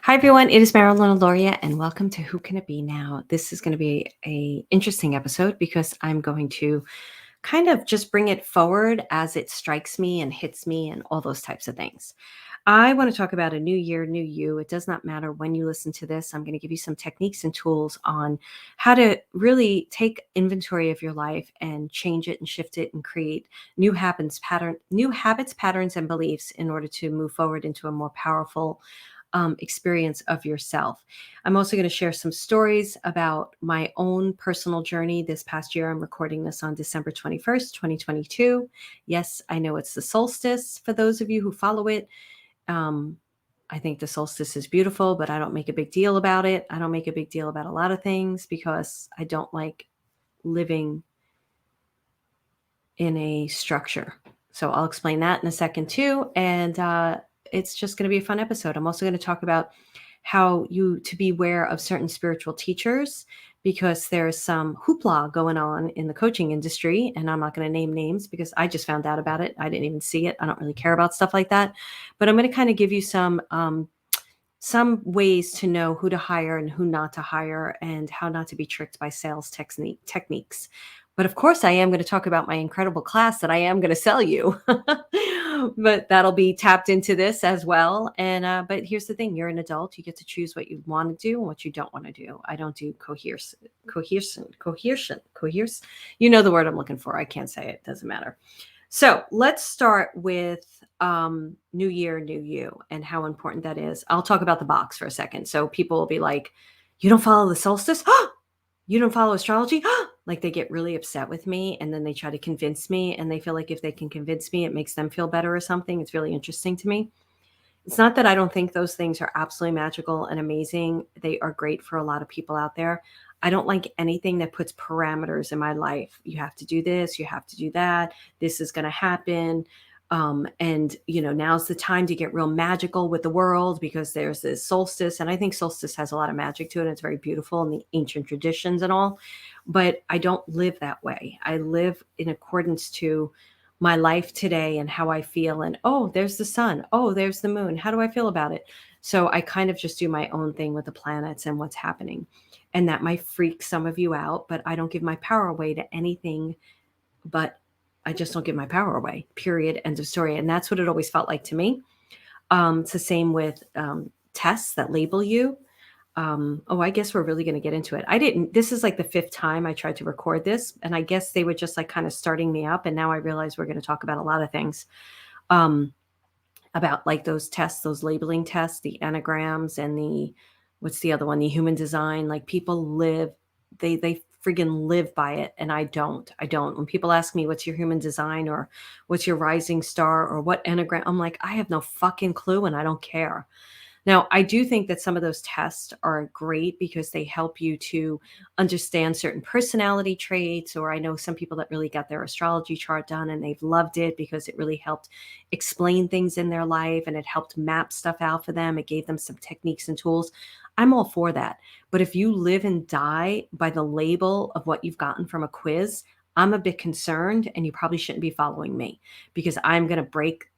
Hi everyone, it is Marilyn Alauria and welcome to Who Can It Be Now? This is going to be a interesting episode because I'm going to kind of just bring it forward as it strikes me and hits me and all those types of things. I want to talk about a new year, new you. It does not matter when you listen to this. I'm going to give you some techniques and tools on how to really take inventory of your life and change it and shift it and create new habits, patterns, and beliefs in order to move forward into a more powerful experience of yourself. I'm also going to share some stories about my own personal journey this past year. I'm recording this on December 21st, 2022. Yes, I know it's the solstice for those of you who follow it. Um, I think the solstice is beautiful, but I don't make a big deal about it. I don't make a big deal about a lot of things because I don't like living in a structure. So I'll explain that in a second too. And it's just going to be a fun episode. I'm also going to talk about how you to be aware of certain spiritual teachers because there's some hoopla going on in the coaching industry. And I'm not going to name names because I just found out about it. I didn't even see it. I don't really care about stuff like that. But I'm going to kind of give you some ways to know who to hire and who not to hire and how not to be tricked by sales techniques. But of course, I am going to talk about my incredible class that I am going to sell you. But that'll be tapped into this as well. And but here's the thing: you're an adult. You get to choose what you want to do and what you don't want to do. I don't do coerce. You know the word I'm looking for. I can't say it. Doesn't matter. So let's start with new year, new you, and how important that is. I'll talk about the box for a second. So people will be like, you don't follow the solstice? You don't follow astrology? Like they get really upset with me and then they try to convince me and they feel like if they can convince me, it makes them feel better or something. It's really interesting to me. It's not that I don't think those things are absolutely magical and amazing. They are great for a lot of people out there. I don't like anything that puts parameters in my life. You have to do this, you have to do that. This is going to happen. And now's the time to get real magical with the world because there's this solstice. And I think solstice has a lot of magic to it. And it's very beautiful in the ancient traditions and all. But I don't live that way. I live in accordance to my life today and how I feel. And oh, there's the sun. Oh, there's the moon. How do I feel about it? So I kind of just do my own thing with the planets and what's happening. And that might freak some of you out, but I don't give my power away to anything, but I just don't give my power away, period, end of story. And that's what it always felt like to me. It's the same with tests that label you. I guess we're really going to get into it. This is like the fifth time I tried to record this, and I guess they were just like kind of starting me up. And now I realize we're going to talk about a lot of things about like those tests, those labeling tests, the anagrams, and what's the other one? The human design. Like people they friggin' live by it, and I don't. When people ask me what's your human design or what's your rising star or what anagram, I'm like, I have no fucking clue, and I don't care. Now, I do think that some of those tests are great because they help you to understand certain personality traits, or I know some people that really got their astrology chart done and they've loved it because it really helped explain things in their life and it helped map stuff out for them. It gave them some techniques and tools. I'm all for that. But if you live and die by the label of what you've gotten from a quiz, I'm a bit concerned and you probably shouldn't be following me because I'm going to break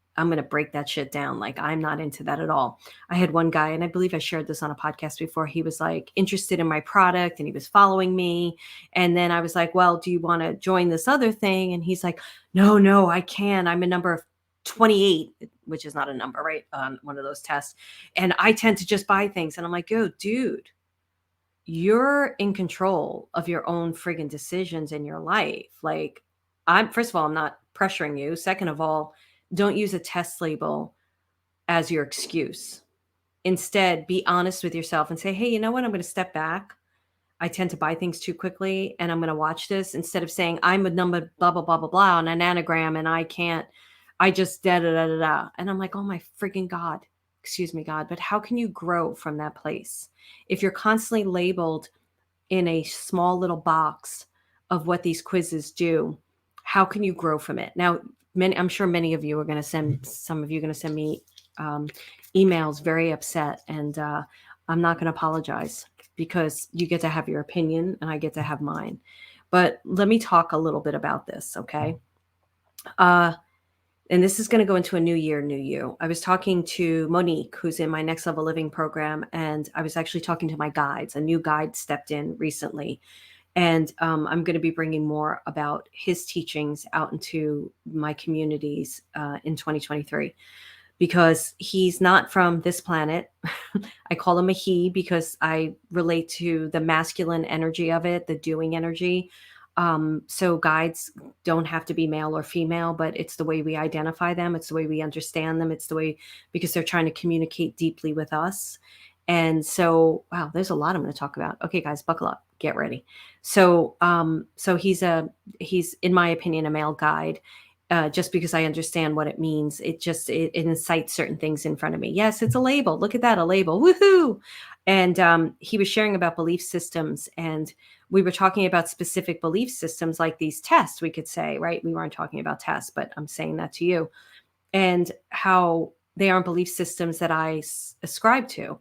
that shit down. Like I'm not into that at all. I had one guy, and I believe I shared this on a podcast before. He was like interested in my product and he was following me. And then I was like, well, do you want to join this other thing? And he's like, no, I can. I'm a number 28, which is not a number, right? On one of those tests. And I tend to just buy things. And I'm like, yo, dude, you're in control of your own friggin' decisions in your life. Like first of all, I'm not pressuring you. Second of all, don't use a test label as your excuse. Instead, be honest with yourself and say, hey, you know what? I'm going to step back. I tend to buy things too quickly and I'm going to watch this instead of saying I'm a number, blah, blah, blah, blah, blah, on an anagram and I just da, da, da, da, da. And I'm like, oh my freaking God, excuse me, God, but how can you grow from that place? If you're constantly labeled in a small little box of what these quizzes do, how can you grow from it? Now, I'm sure many of you are going to some of you are going to send me emails very upset. And I'm not going to apologize because you get to have your opinion and I get to have mine. But let me talk a little bit about this, okay? and this is going to go into a new year, new you. I was talking to Monique, who's in my Next Level Living program, and I was actually talking to my guides. A new guide stepped in recently, and I'm going to be bringing more about his teachings out into my communities in 2023, because he's not from this planet. I call him a he because I relate to the masculine energy of it, the doing energy. So guides don't have to be male or female, but it's the way we identify them. It's the way we understand them. It's the way, because they're trying to communicate deeply with us. And so, wow, there's a lot I'm going to talk about. Okay, guys, buckle up, get ready. So he's, in my opinion, a male guide. Just because I understand what it means, it incites certain things in front of me. Yes, it's a label. Look at that, a label. Woohoo! And he was sharing about belief systems, and we were talking about specific belief systems, like these tests. We could say, right? We weren't talking about tests, but I'm saying that to you, and how they aren't belief systems that I ascribe to.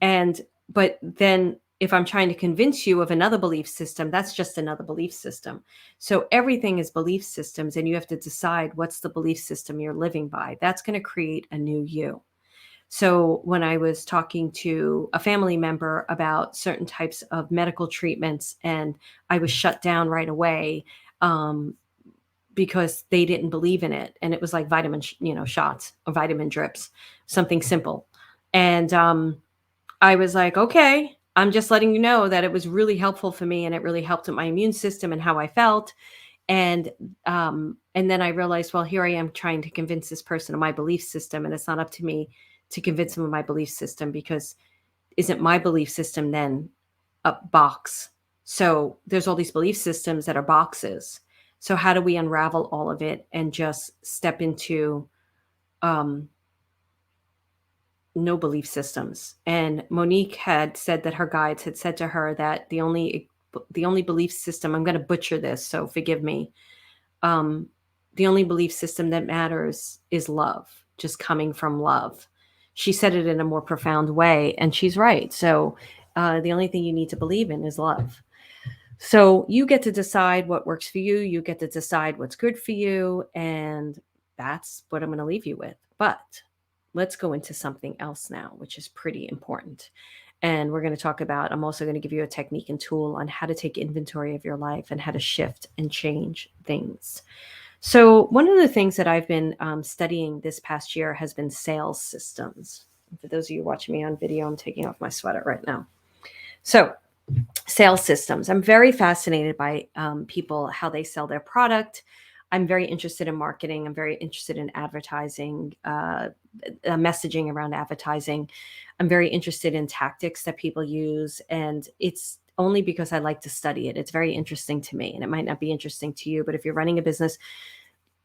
And but then if I'm trying to convince you of another belief system, that's just another belief system. So everything is belief systems, and you have to decide what's the belief system you're living by. That's going to create a new you. So when I was talking to a family member about certain types of medical treatments, and I was shut down right away, because they didn't believe in it, and it was like vitamin, shots or vitamin drips, something simple. And I was like, okay, I'm just letting you know that it was really helpful for me, and it really helped with my immune system and how I felt. And then I realized, well, here I am trying to convince this person of my belief system, and it's not up to me to convince them of my belief system, because isn't my belief system then a box? So there's all these belief systems that are boxes. So how do we unravel all of it and just step into um, no belief systems? And Monique had said that her guides had said to her that the only belief system, I'm going to butcher this, so forgive me. Um, the only belief system that matters is love, just coming from love. She said it in a more profound way, and she's right. So the only thing you need to believe in is love. So you get to decide what works for you. You get to decide what's good for you. And that's what I'm going to leave you with. But let's go into something else now, which is pretty important. And we're going to talk about, I'm also going to give you a technique and tool on how to take inventory of your life and how to shift and change things. So, one of the things that I've been studying this past year has been sales systems. For those of you watching me on video, I'm taking off my sweater right now. So, sales systems. I'm very fascinated by people, how they sell their product. I'm very interested in marketing. I'm very interested in advertising, messaging around advertising. I'm very interested in tactics that people use. And it's only because I like to study it. It's very interesting to me, and it might not be interesting to you, but if you're running a business,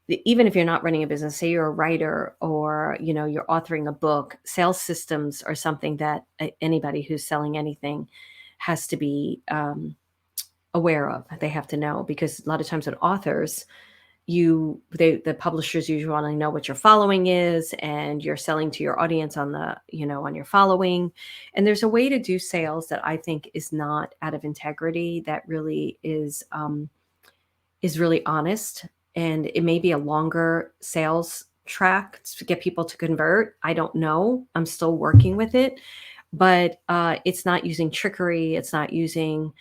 even if you're not running a business, say you're a writer, or you're authoring a book, sales systems are something that anybody who's selling anything has to be aware of. They have to know, because a lot of times with authors, the publishers usually want to know what your following is, and you're selling to your audience on on your following. And there's a way to do sales that I think is not out of integrity, that really is really honest. And it may be a longer sales track to get people to convert. I don't know. I'm still working with it, but it's not using trickery. It's not using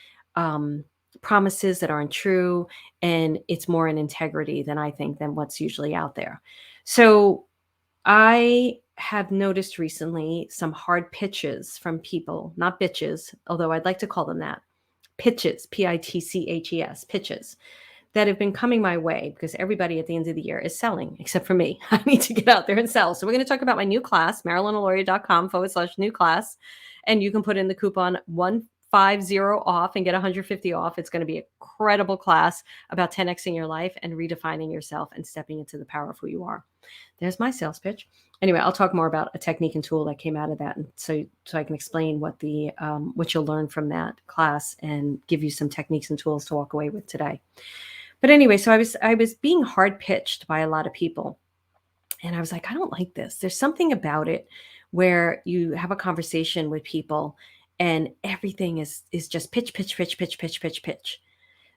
promises that aren't true. And it's more in integrity than I think than what's usually out there. So I have noticed recently some hard pitches from people, not bitches, although I'd like to call them that. Pitches, pitches, pitches, that have been coming my way, because everybody at the end of the year is selling except for me. I need to get out there and sell. So we're going to talk about my new class, MarilynAlauria.com/new class. And you can put in the coupon 150 off and get 150 off. It's going to be an incredible class about 10xing your life and redefining yourself and stepping into the power of who you are. There's my sales pitch. Anyway, I'll talk more about a technique and tool that came out of that, and so I can explain what you'll learn from that class and give you some techniques and tools to walk away with today. But anyway, so I was being hard pitched by a lot of people, and I was like, I don't like this. There's something about it where you have a conversation with people, and everything is just pitch, pitch, pitch, pitch, pitch, pitch, pitch.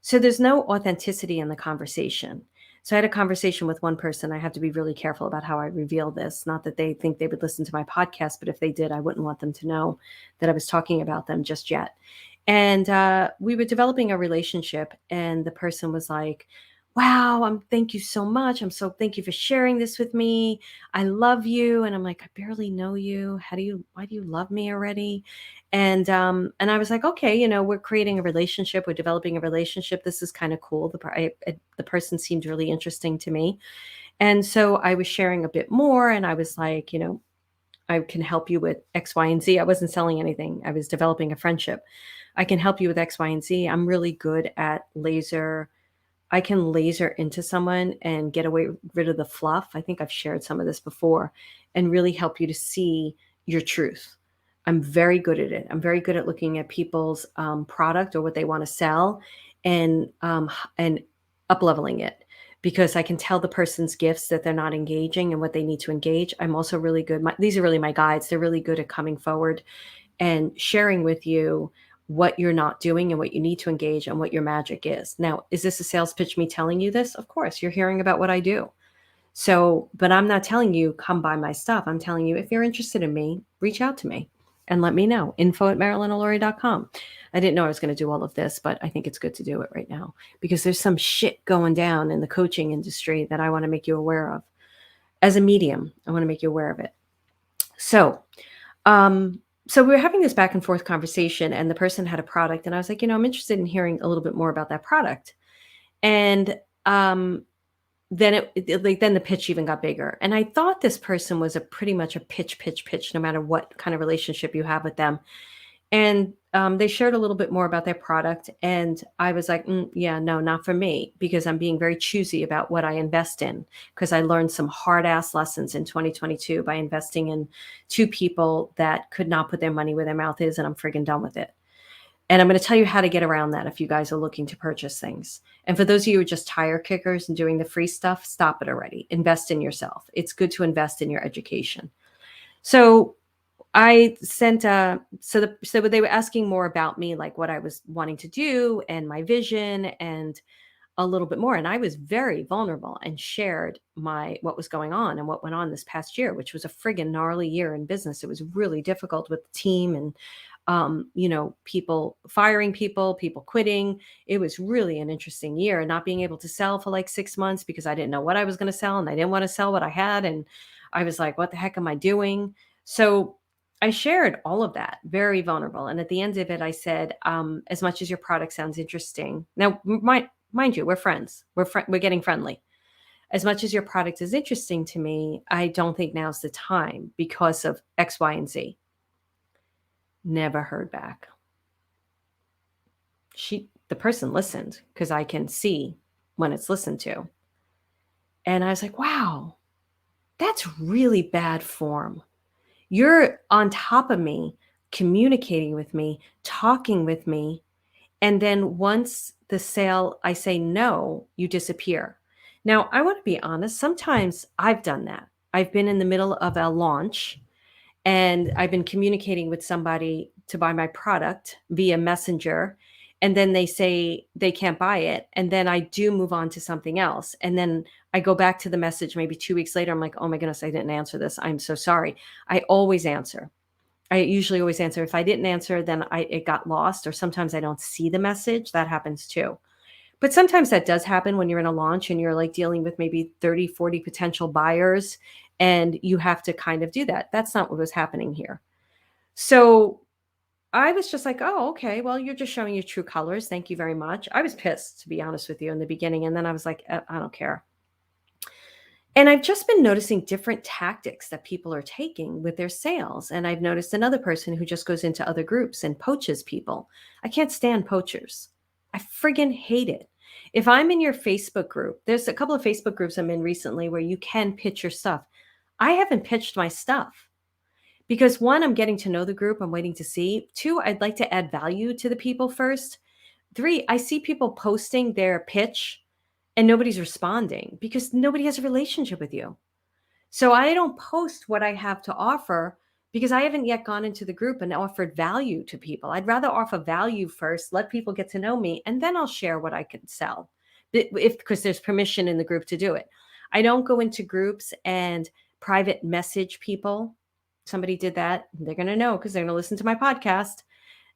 So there's no authenticity in the conversation. So I had a conversation with one person. I have to be really careful about how I reveal this. Not that they think they would listen to my podcast, but if they did, I wouldn't want them to know that I was talking about them just yet. And we were developing a relationship, and the person was like, "Wow, thank you so much. Thank you for sharing this with me. I love you." And I'm like, "I barely know you. Why do you love me already?" And I was like, "Okay, we're creating a relationship. We're developing a relationship. This is kind of cool." The person seemed really interesting to me. And so I was sharing a bit more, and I was like, "I can help you with X, Y, and Z." I wasn't selling anything. I was developing a friendship. "I can help you with X, Y, and Z. I'm really good at laser. I can laser into someone and get rid of the fluff." I think I've shared some of this before, and really help you to see your truth. I'm very good at it. I'm very good at looking at people's product or what they want to sell, and up leveling it, because I can tell the person's gifts that they're not engaging and what they need to engage. I'm also really good. These are really my guides. They're really good at coming forward and sharing with you what you're not doing and what you need to engage and what your magic is. Now, is this a sales pitch, me telling you this? Of course, you're hearing about what I do. So, but I'm not telling you, come buy my stuff. I'm telling you, if you're interested in me, reach out to me and let me know. info@marilynalauria.com. I didn't know I was going to do all of this, but I think it's good to do it right now, because there's some shit going down in the coaching industry that I want to make you aware of. As a medium, I want to make you aware of it. So, so we were having this back and forth conversation, and the person had a product, and I was like, I'm interested in hearing a little bit more about that product. And then the pitch even got bigger. And I thought this person was pretty much a pitch, no matter what kind of relationship you have with them. And they shared a little bit more about their product. And I was like, yeah, no, not for me, because I'm being very choosy about what I invest in, because I learned some hard ass lessons in 2022 by investing in two people that could not put their money where their mouth is. And I'm friggin' done with it. And I'm going to tell you how to get around that if you guys are looking to purchase things. And for those of you who are just tire kickers and doing the free stuff, stop it already. Invest in yourself. It's good to invest in your education. So I sent so they were asking more about me, like what I was wanting to do and my vision and a little bit more. And I was very vulnerable and shared what was going on and what went on this past year, which was a friggin' gnarly year in business. It was really difficult with the team, and people firing people quitting. It was really an interesting year, not being able to sell for like 6 months because I didn't know what I was going to sell, and I didn't want to sell what I had. And I was like, what the heck am I doing? So I shared all of that, very vulnerable. And at the end of it, I said, as much as your product sounds interesting, now, mind you, we're friends. We're getting friendly. As much as your product is interesting to me, I don't think now's the time because of X, Y, and Z. Never heard back. The person listened, because I can see when it's listened to. And I was like, wow, that's really bad form. You're on top of me, communicating with me, talking with me. And then once the sale, I say no, you disappear. Now, I want to be honest. Sometimes I've done that. I've been in the middle of a launch, and I've been communicating with somebody to buy my product via Messenger, and then they say they can't buy it, and then I do move on to something else, and then I go back to the message maybe 2 weeks later. I'm like, oh my goodness, I didn't answer this. I'm so sorry. I always answer. I usually always answer. If I didn't answer, then it got lost, or sometimes I don't see the message. That happens too. But sometimes that does happen when you're in a launch and you're like dealing with maybe 30, 40 potential buyers, and you have to kind of do that. That's not what was happening here. So I was just like, oh, okay, well, you're just showing your true colors. Thank you very much. I was pissed, to be honest with you, in the beginning. And then I was like, I don't care. And I've just been noticing different tactics that people are taking with their sales. And I've noticed another person who just goes into other groups and poaches people. I can't stand poachers. I friggin' hate it. If I'm in your Facebook group, there's a couple of Facebook groups I'm in recently where you can pitch your stuff. I haven't pitched my stuff because, one, I'm getting to know the group. I'm waiting to see. Two, I'd like to add value to the people first. Three, I see people posting their pitch and nobody's responding because nobody has a relationship with you. So I don't post what I have to offer because I haven't yet gone into the group and offered value to people. I'd rather offer value first, let people get to know me, and then I'll share what I can sell, if because there's permission in the group to do it. I don't go into groups and private message people. Somebody did that. They're going to know because they're going to listen to my podcast.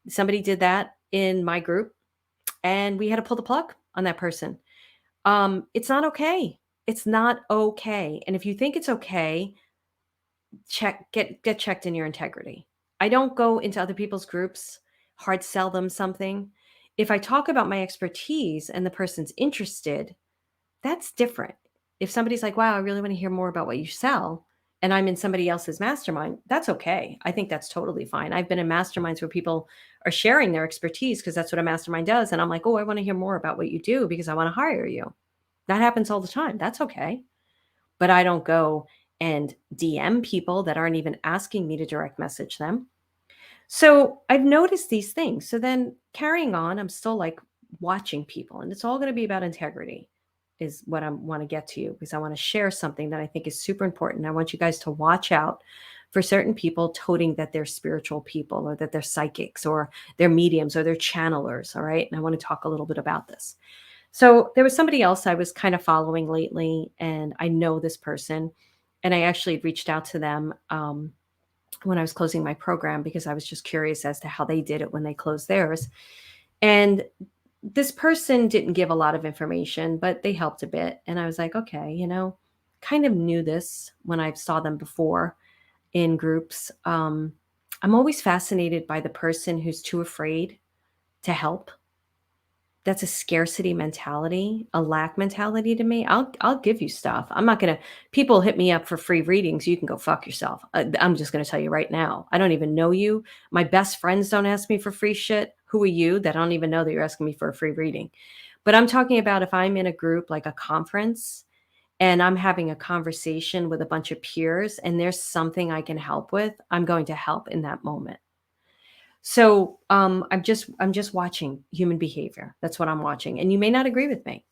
Somebody did that in my group, and we had to pull the plug on that person. It's not okay. It's not okay. And if you think it's okay, get checked in your integrity. I don't go into other people's groups, hard sell them something. If I talk about my expertise and the person's interested, that's different. If somebody's like, wow, I really want to hear more about what you sell, and I'm in somebody else's mastermind, that's okay. I think that's totally fine. I've been in masterminds where people are sharing their expertise because that's what a mastermind does. And I'm like, oh, I want to hear more about what you do because I want to hire you. That happens all the time. That's okay. But I don't go and DM people that aren't even asking me to direct message them. So I've noticed these things. So then carrying on, I'm still like watching people, and it's all going to be about integrity is what I want to get to you, because I want to share something that I think is super important. I want you guys to watch out for certain people toting that they're spiritual people or that they're psychics or they're mediums or they're channelers. All right. And I want to talk a little bit about this. So there was somebody else I was kind of following lately, and I know this person, and I actually reached out to them when I was closing my program because I was just curious as to how they did it when they closed theirs. And this person didn't give a lot of information, but they helped a bit. And I was like, okay, kind of knew this when I saw them before in groups. I'm always fascinated by the person who's too afraid to help. That's a scarcity mentality, a lack mentality to me. I'll give you stuff. I'm not gonna. People hit me up for free readings. You can go fuck yourself. I'm just gonna tell you right now. I don't even know you. My best friends don't ask me for free shit. Who are you that I don't even know that you're asking me for a free reading? But I'm talking about if I'm in a group like a conference and I'm having a conversation with a bunch of peers and there's something I can help with, I'm going to help in that moment. So I'm just watching human behavior. That's what I'm watching, and you may not agree with me.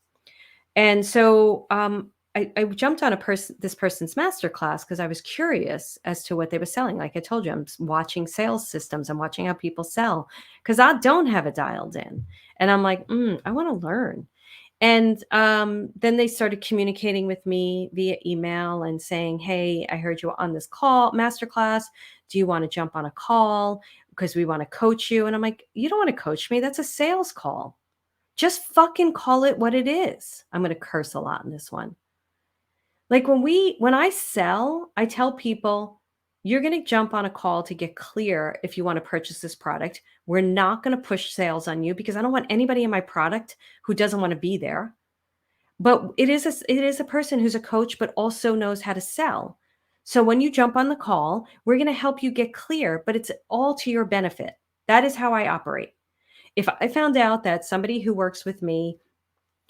And so I jumped on this person's master class because I was curious as to what they were selling. Like I told you, I'm watching sales systems. I'm watching how people sell because I don't have it dialed in, and I'm like, I want to learn. And then they started communicating with me via email and saying, hey, I heard you on this call, masterclass. Do you want to jump on a call? Because we want to coach you. And I'm like, you don't want to coach me. That's a sales call. Just fucking call it what it is. I'm going to curse a lot in this one. Like when I sell, I tell people, you're going to jump on a call to get clear if you want to purchase this product. We're not going to push sales on you because I don't want anybody in my product who doesn't want to be there. But it is a person who's a coach, but also knows how to sell. So when you jump on the call, we're going to help you get clear, but it's all to your benefit. That is how I operate. If I found out that somebody who works with me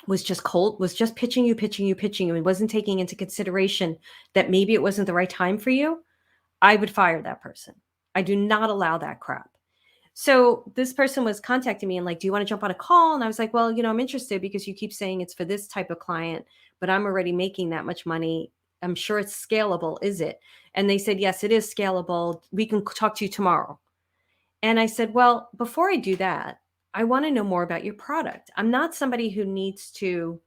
was just cold, was just pitching you, and wasn't taking into consideration that maybe it wasn't the right time for you, I would fire that person. I do not allow that crap. So this person was contacting me and like, do you want to jump on a call? And I was like, well, I'm interested because you keep saying it's for this type of client, but I'm already making that much money. I'm sure it's scalable. Is it? And they said, yes, it is scalable. We can talk to you tomorrow. And I said, well, before I do that, I want to know more about your product. I'm not somebody who needs to,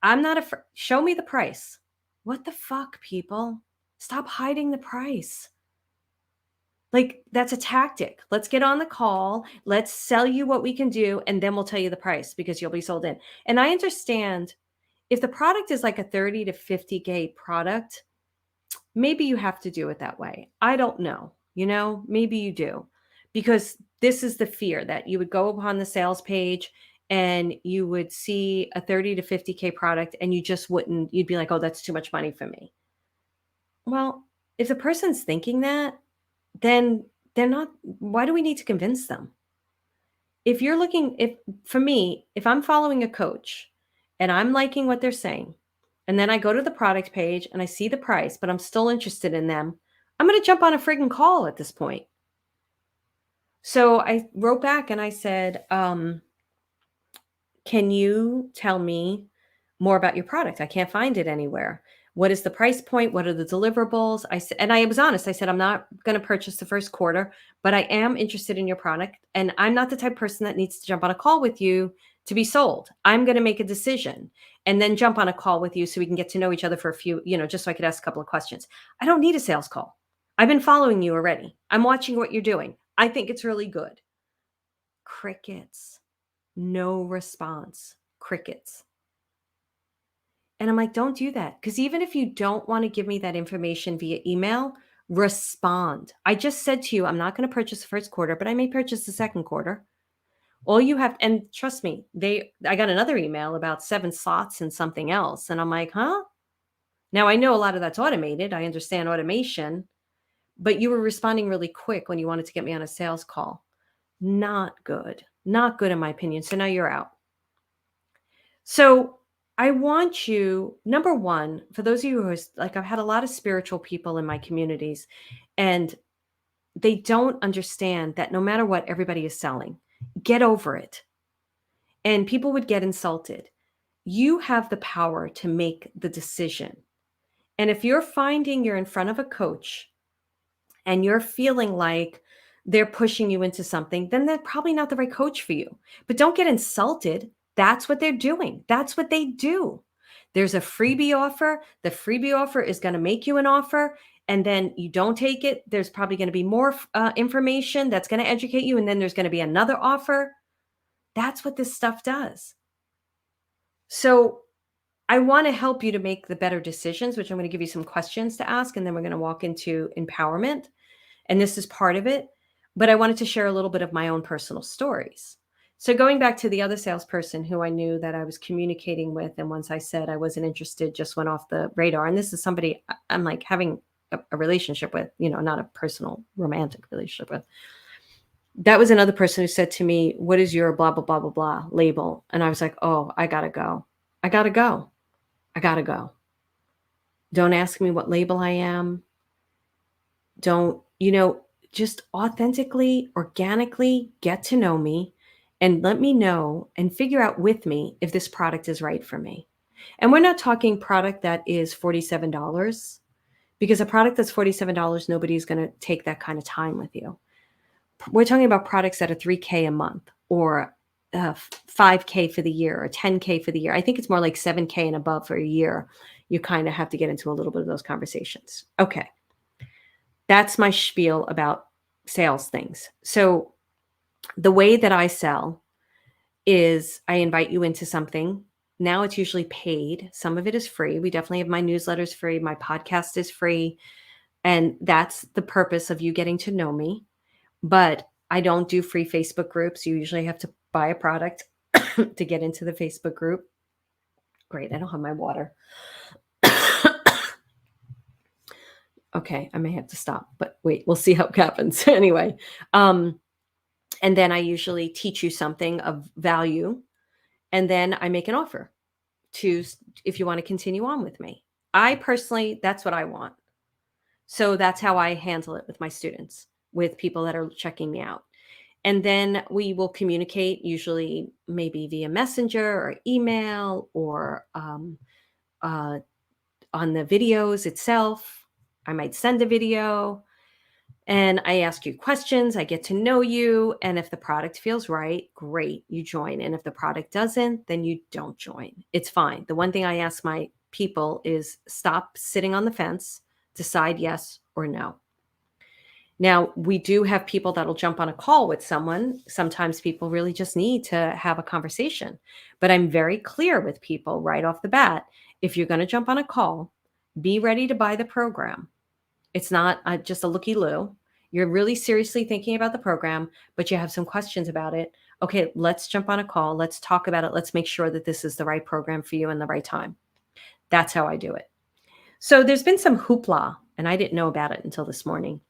I'm not show me the price. What the fuck, people? Stop hiding the price. Like, that's a tactic. Let's get on the call. Let's sell you what we can do, and then we'll tell you the price because you'll be sold in. And I understand if the product is like a 30 to 50K product, maybe you have to do it that way. I don't know. Maybe you do, because this is the fear that you would go upon the sales page and you would see a 30 to 50K product and you'd be like, oh, that's too much money for me. Well, if the person's thinking that, then they're not, why do we need to convince them? For me, if I'm following a coach and I'm liking what they're saying, and then I go to the product page and I see the price, but I'm still interested in them, I'm going to jump on a friggin' call at this point. So I wrote back and I said, can you tell me more about your product? I can't find it anywhere. What is the price point? What are the deliverables? I said, and I was honest. I said, I'm not going to purchase the first quarter, but I am interested in your product. And I'm not the type of person that needs to jump on a call with you to be sold. I'm going to make a decision and then jump on a call with you so we can get to know each other for a few, just so I could ask a couple of questions. I don't need a sales call. I've been following you already. I'm watching what you're doing. I think it's really good. Crickets. No response. Crickets. And I'm like, don't do that. Because even if you don't want to give me that information via email, respond. I just said to you, I'm not going to purchase the first quarter, but I may purchase the second quarter. All you have, and trust me, I got another email about 7 slots and something else. And I'm like, huh? Now I know a lot of that's automated. I understand automation, but you were responding really quick when you wanted to get me on a sales call. Not good. Not good in my opinion. So now you're out. So I want you, number one, for those of you who are like, I've had a lot of spiritual people in my communities, and they don't understand that no matter what, everybody is selling. Get over it. And people would get insulted. You have the power to make the decision. And if you're finding you're in front of a coach and you're feeling like they're pushing you into something, then they're probably not the right coach for you. But don't get insulted. That's what they're doing. That's what they do. There's a freebie offer. The freebie offer is going to make you an offer. And then you don't take it. There's probably going to be more information that's going to educate you. And then there's going to be another offer. That's what this stuff does. So I want to help you to make the better decisions, which I'm going to give you some questions to ask. And then we're going to walk into empowerment. And this is part of it. But I wanted to share a little bit of my own personal stories. So going back to the other salesperson who I knew that I was communicating with, and once I said I wasn't interested, just went off the radar. And this is somebody I'm like having a relationship with, not a personal romantic relationship with. That was another person who said to me, what is your blah, blah, blah, blah, blah label? And I was like, oh, I got to go. I got to go. I got to go. Don't ask me what label I am. Don't, just authentically, organically get to know me and let me know and figure out with me if this product is right for me. And we're not talking product that is $47, because a product that's $47, nobody's going to take that kind of time with you. We're talking about products that are $3K a month or $5K for the year or $10K for the year. I think it's more like $7K and above for a year. You kind of have to get into a little bit of those conversations. Okay. That's my spiel about sales things. So the way that I sell is I invite you into something. Now it's usually paid. Some of it is free. We definitely have my newsletters free. My podcast is free. And that's the purpose of you getting to know me. But I don't do free Facebook groups. You usually have to buy a product to get into the Facebook group. Great. I don't have my water. Okay, I may have to stop, but wait, we'll see how it happens. Anyway, and then I usually teach you something of value, and then I make an offer if you want to continue on with me. I personally, that's what I want. So that's how I handle it with my students, with people that are checking me out. And then we will communicate, usually maybe via messenger or email or on the videos itself. I might send a video and I ask you questions. I get to know you. And if the product feels right, great, you join. And if the product doesn't, then you don't join. It's fine. The one thing I ask my people is stop sitting on the fence, decide yes or no. Now, we do have people that'll jump on a call with someone. Sometimes people really just need to have a conversation. But I'm very clear with people right off the bat. If you're going to jump on a call, be ready to buy the program. It's not just a looky-loo. You're really seriously thinking about the program, but you have some questions about it. Okay, let's jump on a call. Let's talk about it. Let's make sure that this is the right program for you in the right time. That's how I do it. So there's been some hoopla, and I didn't know about it until this morning,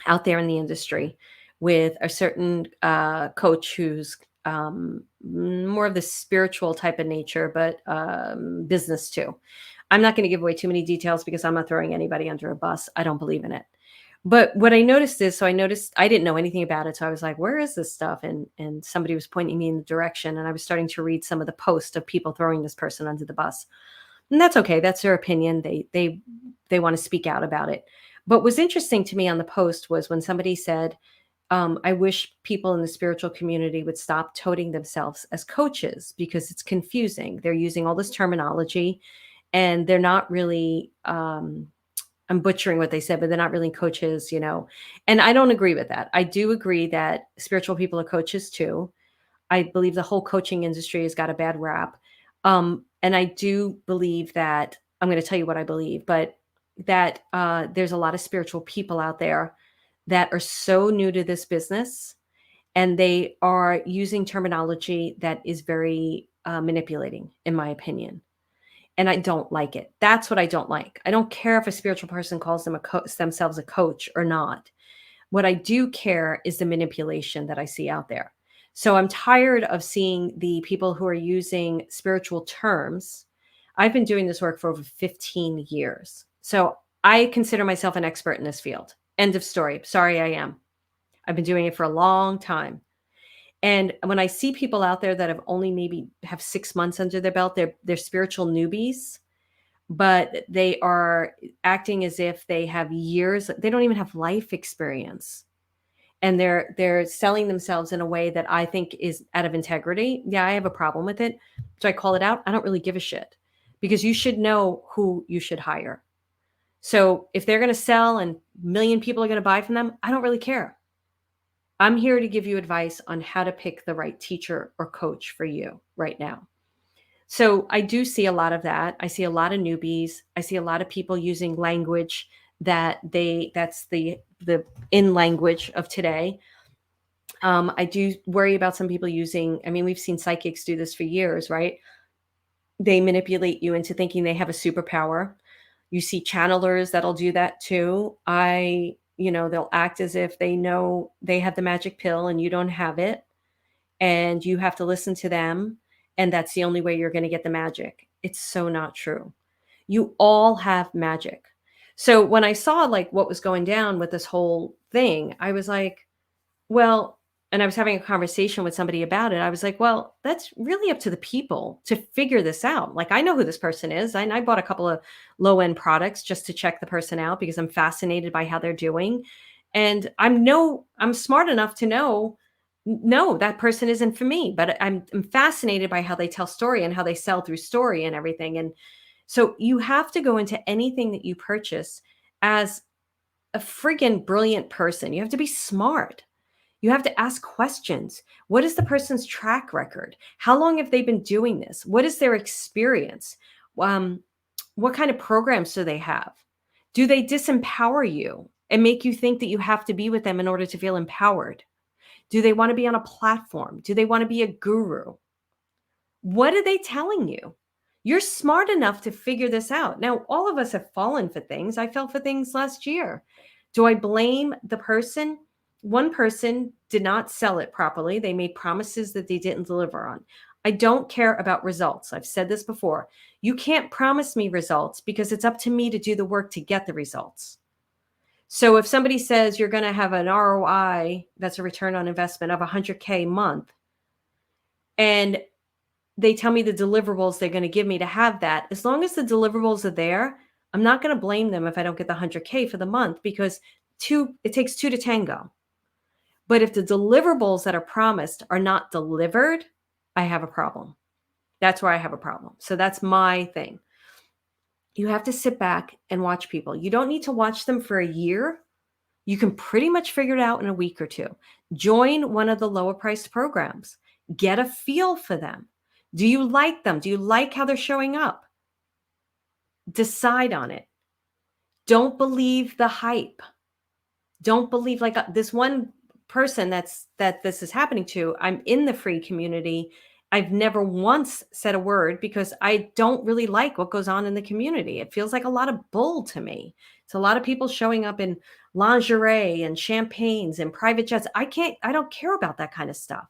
out there in the industry with a certain coach who's more of the spiritual type of nature, but business too. I'm not going to give away too many details because I'm not throwing anybody under a bus. I don't believe in it. But what I noticed is, I didn't know anything about it. So I was like, where is this stuff? And somebody was pointing me in the direction, and I was starting to read some of the posts of people throwing this person under the bus. And that's okay. That's their opinion. They want to speak out about it. But what was interesting to me on the post was when somebody said, I wish people in the spiritual community would stop toting themselves as coaches because it's confusing. They're using all this terminology and they're not really, I'm butchering what they said, but they're not really coaches, you know. And I don't agree with that. I do agree that spiritual people are coaches too. I believe the whole coaching industry has got a bad rap. And I do believe that I'm going to tell you what I believe, but that there's a lot of spiritual people out there that are so new to this business and they are using terminology that is very manipulating, in my opinion. And I don't like it. That's what I don't like. I don't care if a spiritual person calls themselves a coach or not. What I do care is the manipulation that I see out there. So I'm tired of seeing the people who are using spiritual terms. I've been doing this work for over 15 years. So I consider myself an expert in this field. End of story. Sorry, I am. I've been doing it for a long time. And when I see people out there that have only maybe have 6 months under their belt, they're spiritual newbies, but they are acting as if they have years. They don't even have life experience and they're selling themselves in a way that I think is out of integrity. Yeah, I have a problem with it. So I call it out. I don't really give a shit because you should know who you should hire. So if they're going to sell and a million people are going to buy from them, I don't really care. I'm here to give you advice on how to pick the right teacher or coach for you right now. So I do see a lot of that. I see a lot of newbies. I see a lot of people using language that's the in language of today. I do worry about some people using, I mean, we've seen psychics do this for years, right? They manipulate you into thinking they have a superpower. You see channelers that'll do that too. They'll act as if they know they have the magic pill and you don't have it. And you have to listen to them. And that's the only way you're going to get the magic. It's so not true. You all have magic. So when I saw like what was going down with this whole thing, I was like, well, and I was having a conversation with somebody about it. I was like, well, that's really up to the people to figure this out. Like, I know who this person is. I bought a couple of low end products just to check the person out because I'm fascinated by how they're doing. And I'm smart enough to know, no, that person isn't for me, but I'm fascinated by how they tell story and how they sell through story and everything. And so you have to go into anything that you purchase as a friggin' brilliant person. You have to be smart. You have to ask questions. What is the person's track record? How long have they been doing this? What is their experience? What kind of programs do they have? Do they disempower you and make you think that you have to be with them in order to feel empowered? Do they want to be on a platform? Do they want to be a guru? What are they telling you? You're smart enough to figure this out. Now, all of us have fallen for things. I fell for things last year. Do I blame the person? One person did not sell it properly. They made promises that they didn't deliver on. I don't care about results. I've said this before. You can't promise me results because it's up to me to do the work to get the results. So if somebody says you're going to have an ROI, that's a return on investment of 100K a month, and they tell me the deliverables they're going to give me to have that, as long as the deliverables are there, I'm not going to blame them if I don't get the 100K for the month because it takes two to tango. But if the deliverables that are promised are not delivered, I have a problem. That's where I have a problem. So that's my thing. You have to sit back and watch people. You don't need to watch them for a year. You can pretty much figure it out in a week or two. Join one of the lower priced programs. Get a feel for them. Do you like them? Do you like how they're showing up? Decide on it. Don't believe the hype. Don't believe like this one person that this is happening to. I'm in the free community. I've never once said a word because I don't really like what goes on in the community. It feels like a lot of bull to me. It's a lot of people showing up in lingerie and champagnes and private jets. I don't care about that kind of stuff.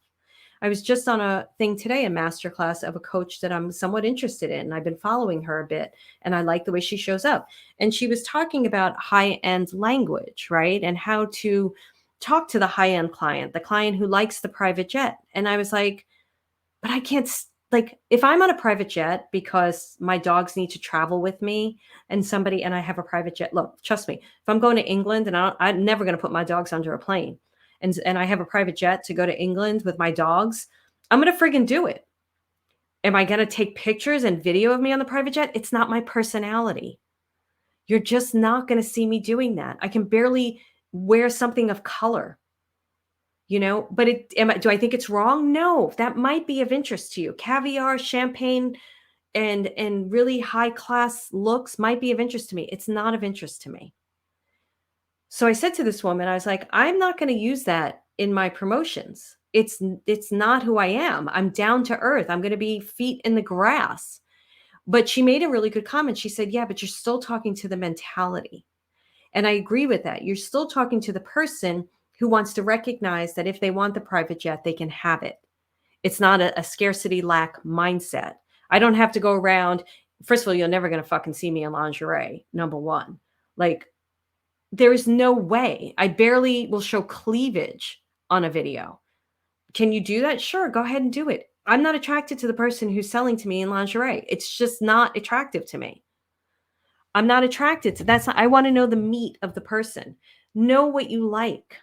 I was just on a thing today, a masterclass of a coach that I'm somewhat interested in. I've been following her a bit and I like the way she shows up. And she was talking about high-end language, right? And how to talk to the high-end client, the client who likes the private jet. And I was like, but I can't, like, if I'm on a private jet because my dogs need to travel with me and I have a private jet, look, trust me, if I'm going to England and I'm never going to put my dogs under a plane. and I have a private jet to go to England with my dogs, I'm going to friggin' do it. Am I going to take pictures and video of me on the private jet? It's not my personality. You're just not going to see me doing that. I can barely wear something of color, but do I think it's wrong? No, that might be of interest to you. Caviar, champagne, and really high class looks might be of interest to me. It's not of interest to me. So I said to this woman, I was like, I'm not going to use that in my promotions. It's not who I am. I'm down to earth. I'm going to be feet in the grass. But she made a really good comment. She said, yeah, but you're still talking to the mentality. And I agree with that. You're still talking to the person who wants to recognize that if they want the private jet, they can have it. It's not a scarcity lack mindset. I don't have to go around. First of all, you're never going to fucking see me in lingerie, number one. Like, there is no way. I barely will show cleavage on a video. Can you do that? Sure, go ahead and do it. I'm not attracted to the person who's selling to me in lingerie. It's just not attractive to me. I'm not attracted to that's not, I want to know the meat of the person. Know what you like.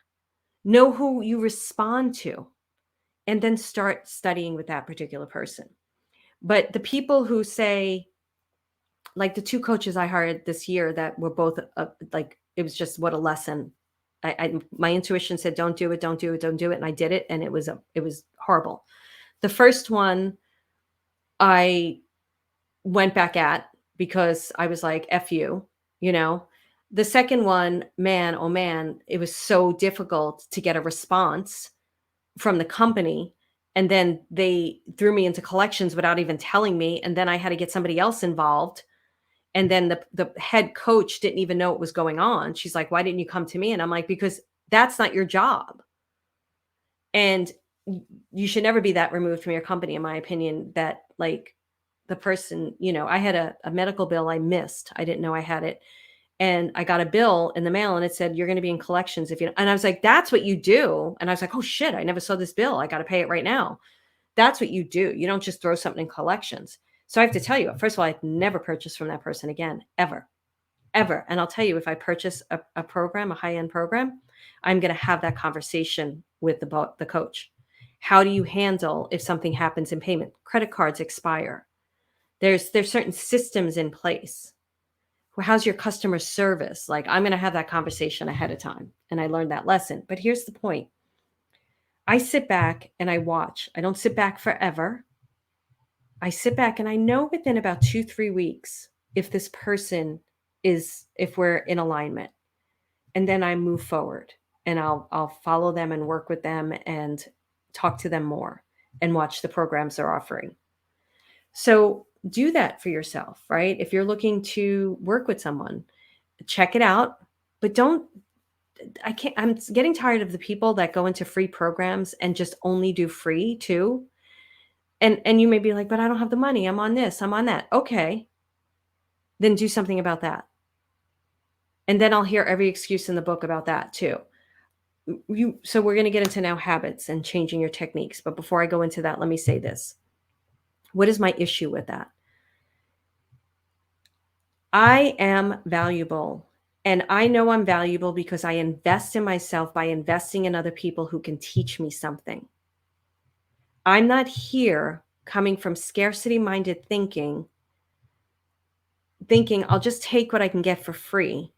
Know who you respond to, and then start studying with that particular person. But the people who say, like the two coaches I hired this year that were both like, it was just what a lesson. My intuition said, don't do it, don't do it, don't do it. And I did it. And it was horrible. The first one I went back at because I was like, F you, The second one, man, oh man, it was so difficult to get a response from the company. And then they threw me into collections without even telling me. And then I had to get somebody else involved. And then the head coach didn't even know what was going on. She's like, why didn't you come to me? And I'm like, because that's not your job. And you should never be that removed from your company, in my opinion, that like the person, I had a medical bill I missed. I didn't know I had it. And I got a bill in the mail and it said, you're going to be in collections if you, and I was like, that's what you do. And I was like, oh shit, I never saw this bill. I got to pay it right now. That's what you do. You don't just throw something in collections. So I have to tell you, first of all, I've never purchased from that person again, ever. And I'll tell you, if I purchase a program, a high-end program, I'm going to have that conversation with the coach. How do you handle if something happens in payment? Credit cards expire. There's certain systems in place. How's your customer service? Like, I'm going to have that conversation ahead of time. And I learned that lesson. But here's the point. I sit back and I watch. I don't sit back forever. I sit back and I know within about 2-3 weeks if this person if we're in alignment. And then I move forward and I'll follow them and work with them and talk to them more and watch the programs they're offering. So do that for yourself, right? If you're looking to work with someone, check it out, but I'm getting tired of the people that go into free programs and just only do free too. And you may be like, but I don't have the money. I'm on this, I'm on that. Okay. Then do something about that. And then I'll hear every excuse in the book about that too. So we're going to get into now habits and changing your techniques. But before I go into that, let me say this. What is my issue with that? I am valuable. And I know I'm valuable because I invest in myself by investing in other people who can teach me something. I'm not here coming from scarcity-minded thinking I'll just take what I can get for free,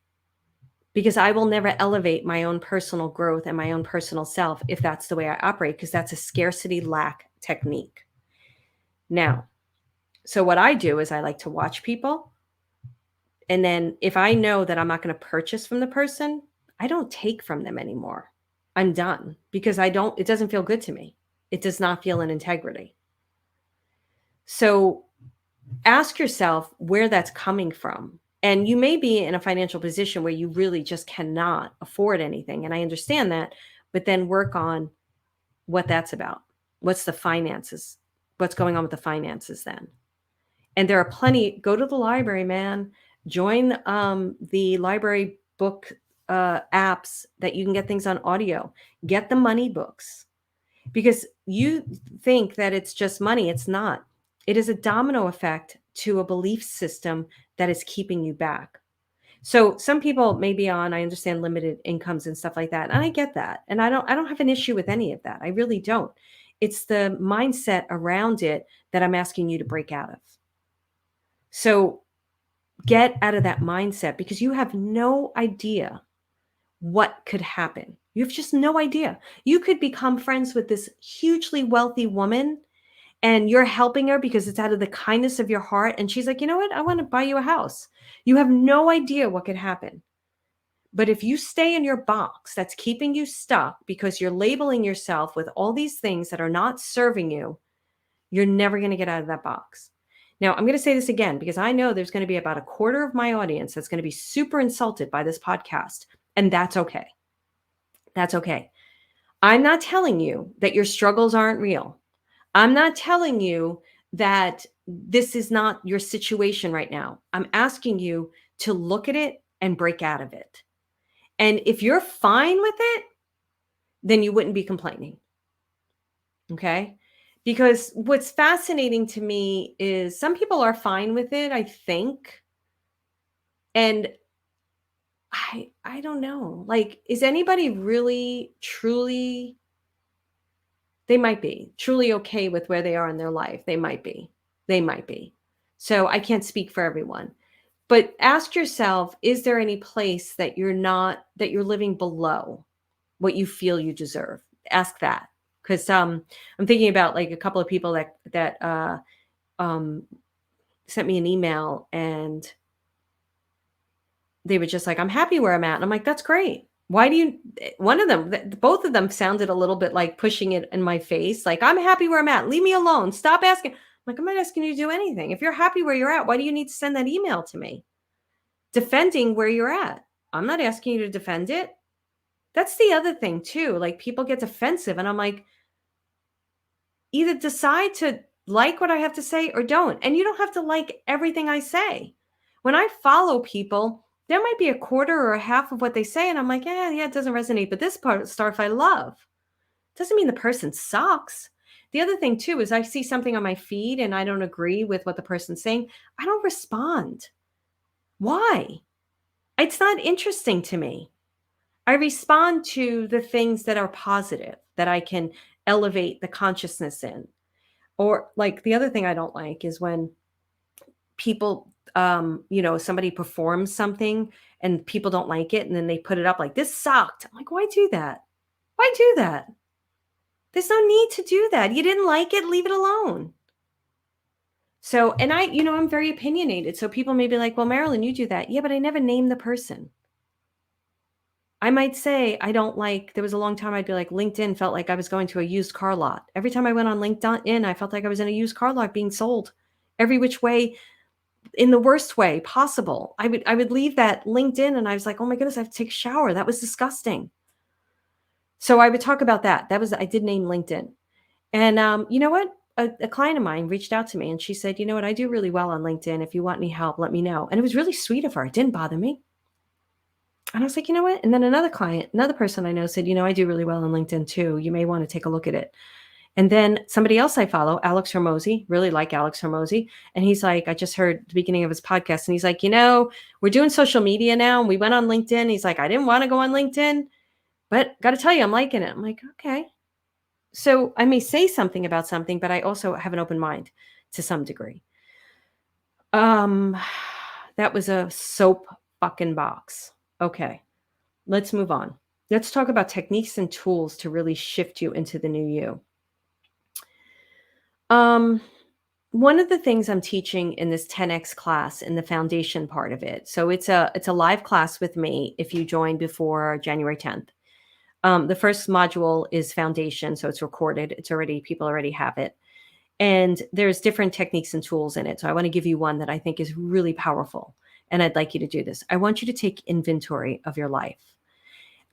because I will never elevate my own personal growth and my own personal self if that's the way I operate, because that's a scarcity lack technique. Now, so what I do is I like to watch people. And then if I know that I'm not going to purchase from the person, I don't take from them anymore. I'm done, because it doesn't feel good to me. It does not feel in integrity. So ask yourself where that's coming from. And you may be in a financial position where you really just cannot afford anything. And I understand that, but then work on what that's about. What's the finances? What's going on with the finances then? And there are plenty. Go to the library, man. Join the library book apps that you can get things on audio. Get the money books, because you think that it's just money. It's not. It is a domino effect to a belief system that is keeping you back. So some people may be on, I understand, limited incomes and stuff like that. And I get that. And I don't have an issue with any of that. I really don't. It's the mindset around it that I'm asking you to break out of. So get out of that mindset because you have no idea what could happen. You have just no idea. You could become friends with this hugely wealthy woman and you're helping her because it's out of the kindness of your heart. And she's like, you know what? I want to buy you a house. You have no idea what could happen. But if you stay in your box that's keeping you stuck because you're labeling yourself with all these things that are not serving you, you're never going to get out of that box. Now, I'm going to say this again because I know there's going to be about a quarter of my audience that's going to be super insulted by this podcast, and that's okay. That's okay. I'm not telling you that your struggles aren't real. I'm not telling you that this is not your situation right now. I'm asking you to look at it and break out of it. And if you're fine with it, then you wouldn't be complaining. Okay? Because what's fascinating to me is some people are fine with it, I think. And I don't know. Like, is anybody really truly, they might be truly okay with where they are in their life. They might be. They might be. So I can't speak for everyone. But ask yourself, is there any place that you're living below what you feel you deserve? Ask that. Because I'm thinking about like a couple of people that um, sent me an email and they were just like, I'm happy where I'm at. And I'm like, that's great. Why do you, one of them, both of them sounded a little bit like pushing it in my face. Like, I'm happy where I'm at. Leave me alone. Stop asking. I'm like, I'm not asking you to do anything. If you're happy where you're at, why do you need to send that email to me? Defending where you're at. I'm not asking you to defend it. That's the other thing too. Like people get defensive and I'm like, either decide to like what I have to say or don't. And you don't have to like everything I say. When I follow people, there might be a quarter or a half of what they say. And I'm like, yeah, it doesn't resonate. But this part stuff I love. Doesn't mean the person sucks. The other thing too is I see something on my feed and I don't agree with what the person's saying. I don't respond. Why? It's not interesting to me. I respond to the things that are positive, that I can elevate the consciousness in. Or like the other thing I don't like is when people, somebody performs something and people don't like it and then they put it up like this sucked. I'm like, why do that? Why do that? There's no need to do that. You didn't like it, leave it alone. So, and I'm very opinionated. So people may be like, well, Marilyn, you do that. Yeah, but I never name the person. I might say I don't like, there was a long time I'd be like, LinkedIn felt like I was going to a used car lot. Every time I went on LinkedIn, I felt like I was in a used car lot being sold every which way, in the worst way possible. I would leave that LinkedIn and I was like, oh my goodness, I have to take a shower. That was disgusting. So I would talk about that. I did name LinkedIn. And you know what? A client of mine reached out to me and she said, you know what? I do really well on LinkedIn. If you want any help, let me know. And it was really sweet of her. It didn't bother me. And I was like, you know what? And then another person I know said, I do really well on LinkedIn too. You may want to take a look at it. And then somebody else I follow, Alex Hormozy, really like Alex Hormozy. And he's like, I just heard the beginning of his podcast. And he's like, we're doing social media now. And we went on LinkedIn. He's like, I didn't want to go on LinkedIn, but got to tell you, I'm liking it. I'm like, okay. So I may say something about something, but I also have an open mind to some degree. That was a soap fucking box. Okay, let's move on. Let's talk about techniques and tools to really shift you into the new you. One of the things I'm teaching in this 10X class in the foundation part of it. So it's a live class with me if you join before January 10th. The first module is foundation, so it's recorded. People already have it. And there's different techniques and tools in it. So I want to give you one that I think is really powerful. And I'd like you to do this. I want you to take inventory of your life.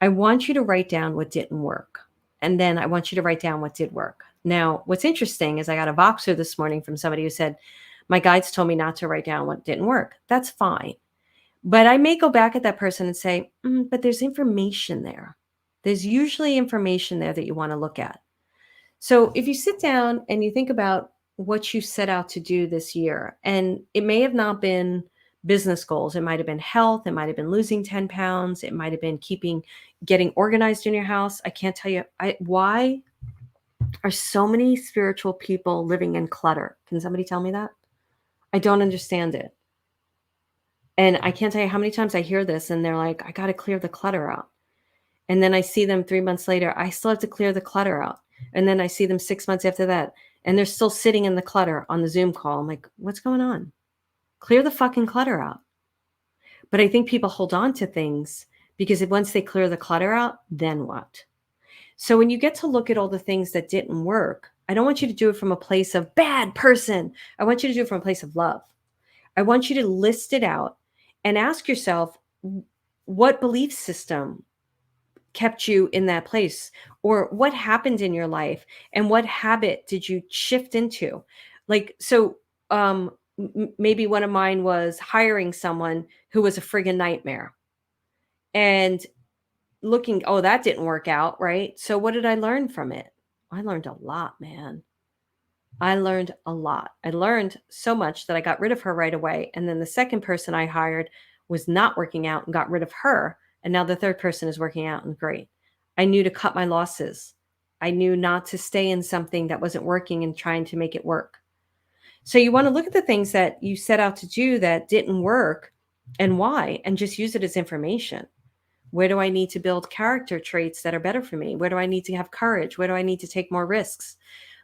I want you to write down what didn't work. And then I want you to write down what did work. Now, what's interesting is I got a Voxer this morning from somebody who said, my guides told me not to write down what didn't work. That's fine. But I may go back at that person and say, but there's information there. There's usually information there that you want to look at. So if you sit down and you think about what you set out to do this year, and it may have not been business goals. It might have been health. It might have been losing 10 pounds. It might have been getting organized in your house. I can't tell you why are so many spiritual people living in clutter. Can somebody tell me that? I don't understand it. And I can't tell you how many times I hear this and they're like, I got to clear the clutter out. And then I see them 3 months later, I still have to clear the clutter out. And then I see them 6 months after that, and they're still sitting in the clutter on the Zoom call. I'm like, what's going on? Clear the fucking clutter out. But I think people hold on to things because once they clear the clutter out, then what? So when you get to look at all the things that didn't work, I don't want you to do it from a place of bad person. I want you to do it from a place of love. I want you to list it out and ask yourself, what belief system kept you in that place, or what happened in your life and what habit did you shift into? Like, so maybe one of mine was hiring someone who was a friggin' nightmare, and looking, oh, that didn't work out, right? So what did I learn from it? I learned a lot, man. I learned a lot. I learned so much that I got rid of her right away. And then the second person I hired was not working out and got rid of her. And now the third person is working out and great. I knew to cut my losses. I knew not to stay in something that wasn't working and trying to make it work. So you want to look at the things that you set out to do that didn't work and why, and just use it as information. Where do I need to build character traits that are better for me? Where do I need to have courage? Where do I need to take more risks?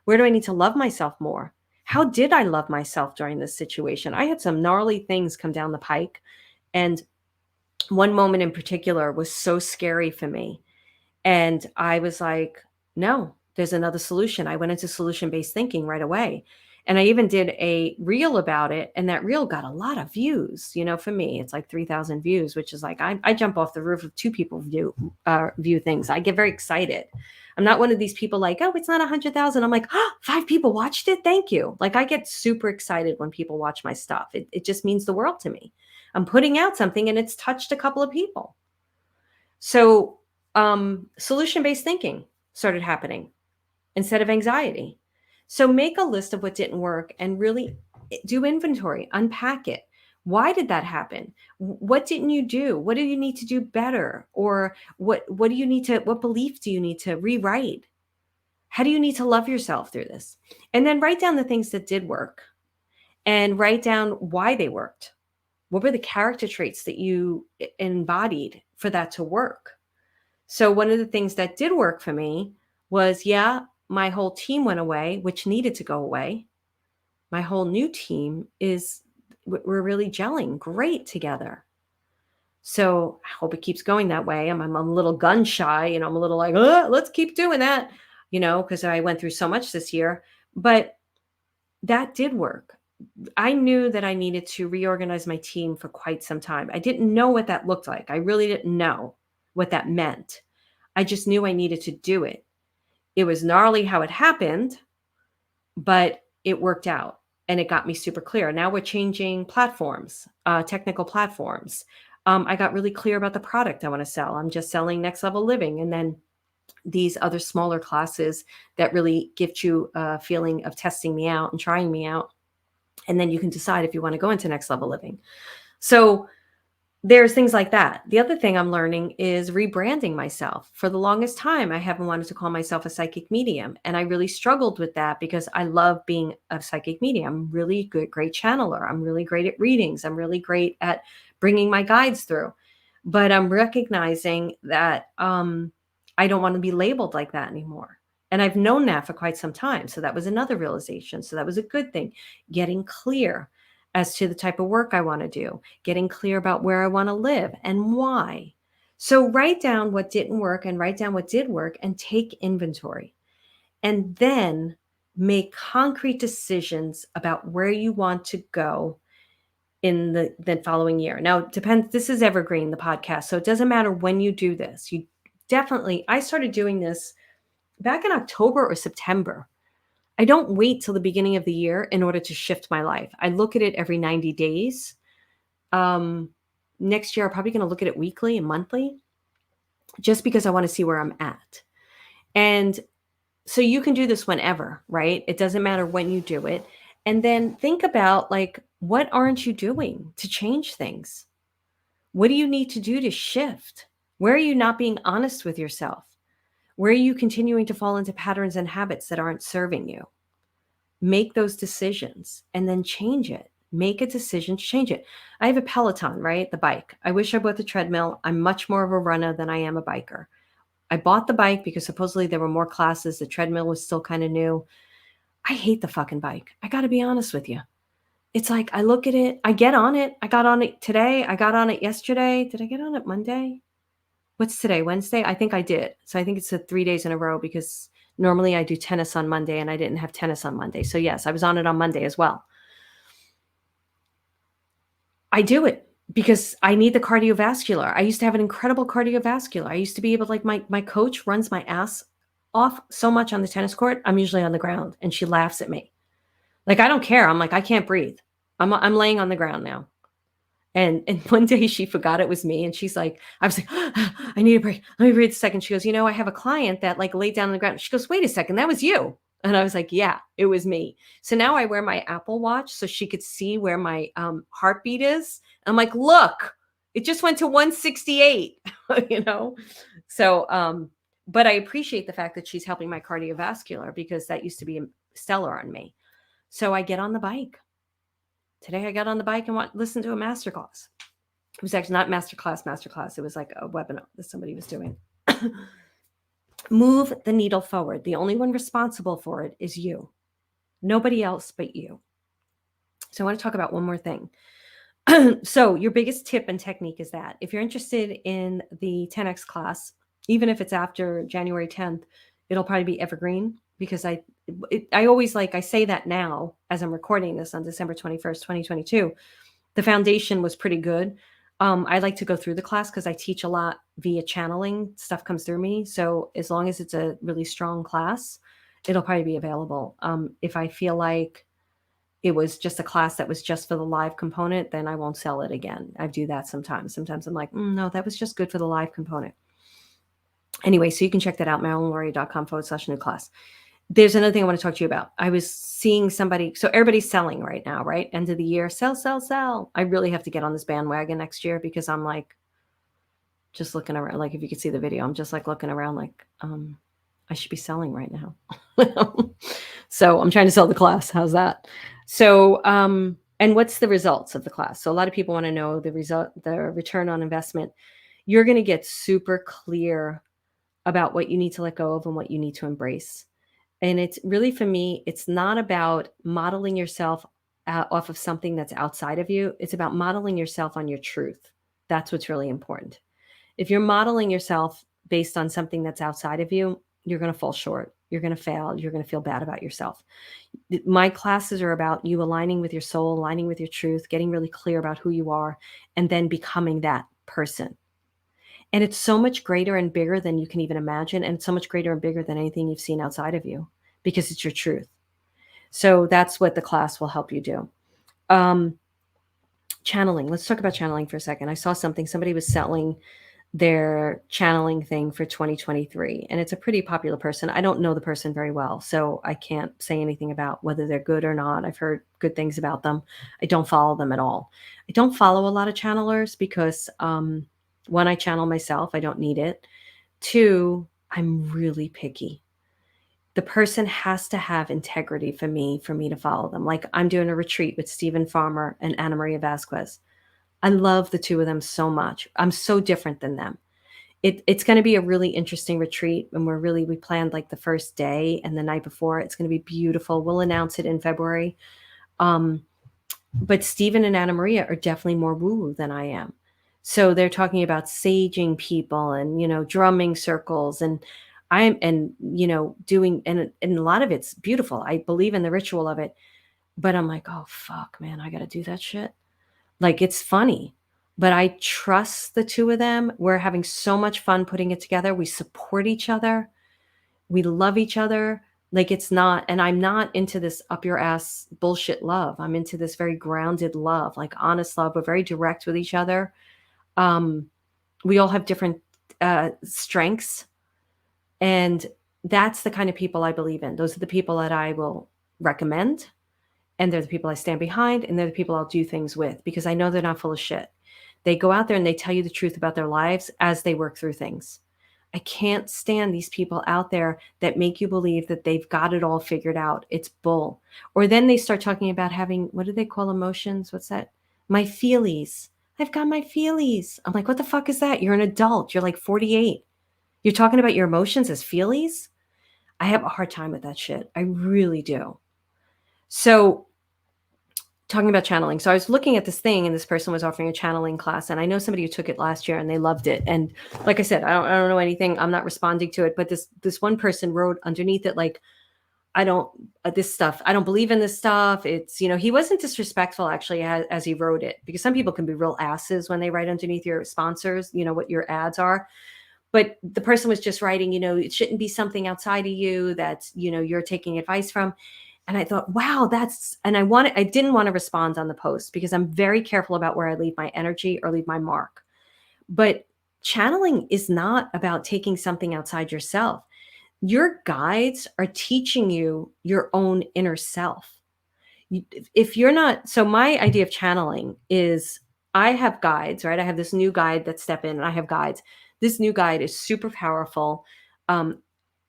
Where do I need to love myself more? How did I love myself during this situation? I had some gnarly things come down the pike. And one moment in particular was so scary for me. And I was like, no, there's another solution. I went into solution-based thinking right away. And I even did a reel about it. And that reel got a lot of views. You know, for me, it's like 3,000 views, which is like, I jump off the roof if 2 people view things. I get very excited. I'm not one of these people like, oh, it's not 100,000. I'm like, oh, 5 people watched it. Thank you. Like, I get super excited when people watch my stuff. It just means the world to me. I'm putting out something and it's touched a couple of people. So solution-based thinking started happening instead of anxiety. So make a list of what didn't work and really do inventory, unpack it. Why did that happen? What didn't you do? What do you need to do better? Or what belief do you need to rewrite? How do you need to love yourself through this? And then write down the things that did work and write down why they worked. What were the character traits that you embodied for that to work? So one of the things that did work for me was, my whole team went away, which needed to go away. My whole new team we're really gelling great together. So I hope it keeps going that way. I'm a little gun shy, I'm a little like, let's keep doing that, because I went through so much this year, but that did work. I knew that I needed to reorganize my team for quite some time. I didn't know what that looked like. I really didn't know what that meant. I just knew I needed to do it. It was gnarly how it happened, but it worked out and it got me super clear. Now we're changing platforms, technical platforms. I got really clear about the product I want to sell. I'm just selling Next Level Living, and then these other smaller classes that really gives you a feeling of testing me out and trying me out. And then you can decide if you want to go into Next Level Living. So there's things like that. The other thing I'm learning is rebranding myself. For the longest time, I haven't wanted to call myself a psychic medium. And I really struggled with that because I love being a psychic medium. I'm really great channeler. I'm really great at readings. I'm really great at bringing my guides through. But I'm recognizing that I don't want to be labeled like that anymore. And I've known that for quite some time. So that was another realization. So that was a good thing. Getting clear as to the type of work I want to do, getting clear about where I want to live and why. So write down what didn't work and write down what did work and take inventory. And then make concrete decisions about where you want to go in the following year. Now, it depends. This is evergreen, the podcast. So it doesn't matter when you do this. I started doing this back in October or September. I don't wait till the beginning of the year in order to shift my life. I look at it every 90 days. Next year, I'm probably going to look at it weekly and monthly just because I want to see where I'm at. And so you can do this whenever, right? It doesn't matter when you do it. And then think about, like, what aren't you doing to change things? What do you need to do to shift? Where are you not being honest with yourself? Where are you continuing to fall into patterns and habits that aren't serving you? Make those decisions and then change it. Make a decision to change it. I have a Peloton, right? The bike. I wish I bought the treadmill. I'm much more of a runner than I am a biker. I bought the bike because supposedly there were more classes. The treadmill was still kind of new. I hate the fucking bike. I got to be honest with you. It's like I look at it, I get on it. I got on it today. I got on it yesterday. Did I get on it Monday? What's today? Wednesday? I think I did. So I think it's 3 days in a row because normally I do tennis on Monday and I didn't have tennis on Monday. So yes, I was on it on Monday as well. I do it because I need the cardiovascular. I used to have an incredible cardiovascular. I used to be able to, like, my coach runs my ass off so much on the tennis court. I'm usually on the ground and she laughs at me. Like, I don't care. I'm like, I can't breathe. I'm laying on the ground now. And one day she forgot it was me, and she's like, I was like, I need a break. Let me breathe a second. She goes, I have a client that, like, laid down on the ground. She goes, wait a second, that was you. And I was like, yeah, it was me. So now I wear my Apple Watch so she could see where my heartbeat is. I'm like, look, it just went to 168, So, but I appreciate the fact that she's helping my cardiovascular because that used to be stellar on me. So I get on the bike. Today I got on the bike and listened to a masterclass. It was actually not masterclass. It was like a webinar that somebody was doing. Move the needle forward. The only one responsible for it is you. Nobody else but you. So I want to talk about one more thing. So your biggest tip and technique is that if you're interested in the 10X class, even if it's after January 10th, it'll probably be evergreen because I always, like, I say that now as I'm recording this on December 21st, 2022, the foundation was pretty good. I like to go through the class because I teach a lot via channeling. Stuff comes through me. So as long as it's a really strong class, it'll probably be available. If I feel like it was just a class that was just for the live component, then I won't sell it again. I do that sometimes. Sometimes I'm like, no, that was just good for the live component. Anyway, so you can check that out, MarilynAlauria.com/new class. There's another thing I want to talk to you about. I was seeing somebody, so everybody's selling right now, right? End of the year, sell, sell, sell. I really have to get on this bandwagon next year because I'm like, just looking around. Like, if you could see the video, I'm just like looking around like, I should be selling right now. So I'm trying to sell the class. How's that? So, and what's the results of the class? So a lot of people want to know the return on investment. You're going to get super clear about what you need to let go of and what you need to embrace. And it's really, for me, it's not about modeling yourself off of something that's outside of you. It's about modeling yourself on your truth. That's what's really important. If you're modeling yourself based on something that's outside of you, you're going to fall short. You're going to fail. You're going to feel bad about yourself. My classes are about you aligning with your soul, aligning with your truth, getting really clear about who you are, and then becoming that person. And it's so much greater and bigger than you can even imagine. And it's so much greater and bigger than anything you've seen outside of you because it's your truth. So that's what the class will help you do. Channeling. Let's talk about channeling for a second. I saw somebody was selling their channeling thing for 2023, and it's a pretty popular person. I don't know the person very well, so I can't say anything about whether they're good or not. I've heard good things about them. I don't follow them at all. I don't follow a lot of channelers because one, I channel myself. I don't need it. Two, I'm really picky. The person has to have integrity for me to follow them. Like, I'm doing a retreat with Stephen Farmer and Ana Maria Vasquez. I love the two of them so much. I'm so different than them. It's going to be a really interesting retreat. And we planned like the first day and the night before. It's going to be beautiful. We'll announce it in February. But Stephen and Ana Maria are definitely more woo-woo than I am. So they're talking about saging people and, drumming circles and doing, and a lot of it's beautiful. I believe in the ritual of it, but I'm like, oh, fuck, man, I got to do that shit. Like, it's funny, but I trust the two of them. We're having so much fun putting it together. We support each other. We love each other. Like, it's not, and I'm not into this up your ass bullshit love. I'm into this very grounded love, like honest love. We're very direct with each other. We all have different strengths. And that's the kind of people I believe in. Those are the people that I will recommend. and they're the people I stand behind, and they're the people I'll do things with because I know they're not full of shit. They go out there and they tell you the truth about their lives as they work through things. I can't stand these people out there that make you believe that they've got it all figured out. It's bull. Or then they start talking about having, what do they call emotions? What's that? My feelies. I've got my feelies. I'm like, what the fuck is that? You're an adult. You're like 48. You're talking about your emotions as feelies? I have a hard time with that shit. I really do. So, talking about channeling. So I was looking at this thing and this person was offering a channeling class, and I know somebody who took it last year and they loved it. And like I said, I don't know anything. I'm not responding to it, but this one person wrote underneath it like, I don't this stuff. I don't believe in this stuff. It's, he wasn't disrespectful actually as he wrote it, because some people can be real asses when they write underneath your sponsors, what your ads are. But the person was just writing, it shouldn't be something outside of you that, you're taking advice from. And I thought, wow, I didn't want to respond on the post because I'm very careful about where I leave my energy or leave my mark. But channeling is not about taking something outside yourself. Your guides are teaching you your own inner self. If you're not, so my idea of channeling is I have guides, right? I have this new guide that step in and I have guides. This new guide is super powerful. Um,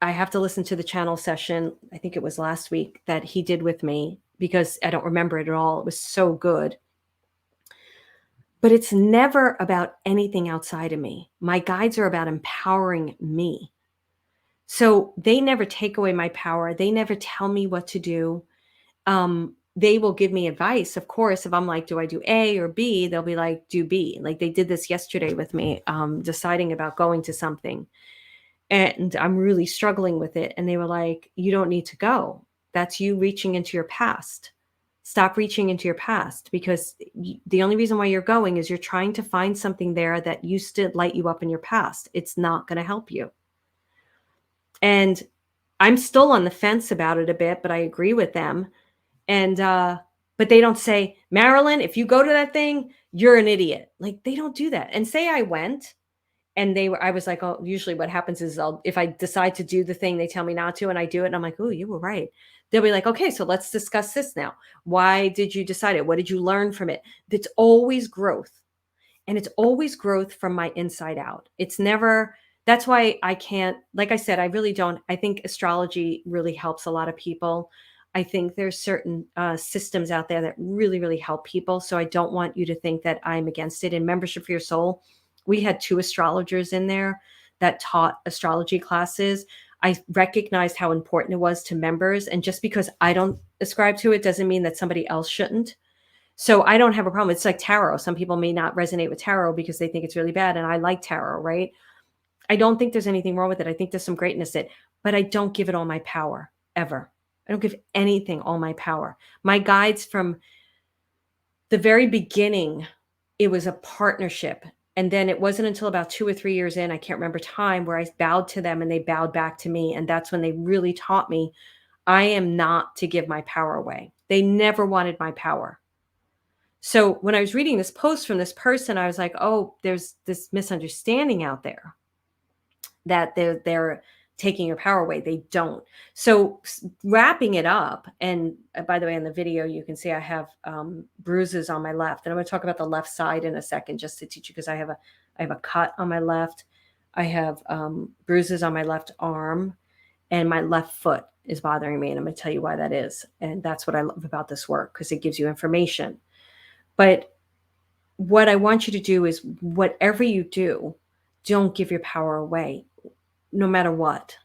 I have to listen to the channel session. I think it was last week that he did with me because I don't remember it at all. It was so good. But it's never about anything outside of me. My guides are about empowering me. So they never take away my power. They never tell me what to do. They will give me advice. Of course, if I'm like, do I do A or B? They'll be like, do B. Like they did this yesterday with me, deciding about going to something. And I'm really struggling with it. And they were like, you don't need to go. That's you reaching into your past. Stop reaching into your past, because the only reason why you're going is you're trying to find something there that used to light you up in your past. It's not going to help you. And I'm still on the fence about it a bit, but I agree with them. And, but they don't say, Marilyn, if you go to that thing, you're an idiot. Like they don't do that. And say I went and I was like, oh, usually what happens is if I decide to do the thing, they tell me not to, and I do it. And I'm like, oh, you were right. They'll be like, okay, so let's discuss this now. Why did you decide it? What did you learn from it? It's always growth. And it's always growth from my inside out. It's never, that's why I can't, like I said, I really don't, I think astrology really helps a lot of people. I think there's certain systems out there that really, really help people. So I don't want you to think that I'm against it. In Membership for Your Soul, we had 2 astrologers in there that taught astrology classes. I recognized how important it was to members. And just because I don't ascribe to it doesn't mean that somebody else shouldn't. So I don't have a problem. It's like tarot. Some people may not resonate with tarot because they think it's really bad. And I like tarot, right? I don't think there's anything wrong with it. I think there's some greatness in it, but I don't give it all my power ever. I don't give anything all my power. My guides from the very beginning, it was a partnership. And then it wasn't until about 2 or 3 years in, I can't remember time, where I bowed to them and they bowed back to me. And that's when they really taught me I am not to give my power away. They never wanted my power. So when I was reading this post from this person, I was like, oh, there's this misunderstanding out there that they're taking your power away. They don't. So wrapping it up, and by the way, in the video, you can see I have bruises on my left, and I'm going to talk about the left side in a second, just to teach you, because I have a cut on my left. I have bruises on my left arm, and my left foot is bothering me, and I'm going to tell you why that is. And that's what I love about this work, because it gives you information. But what I want you to do is, whatever you do, don't give your power away, no matter what.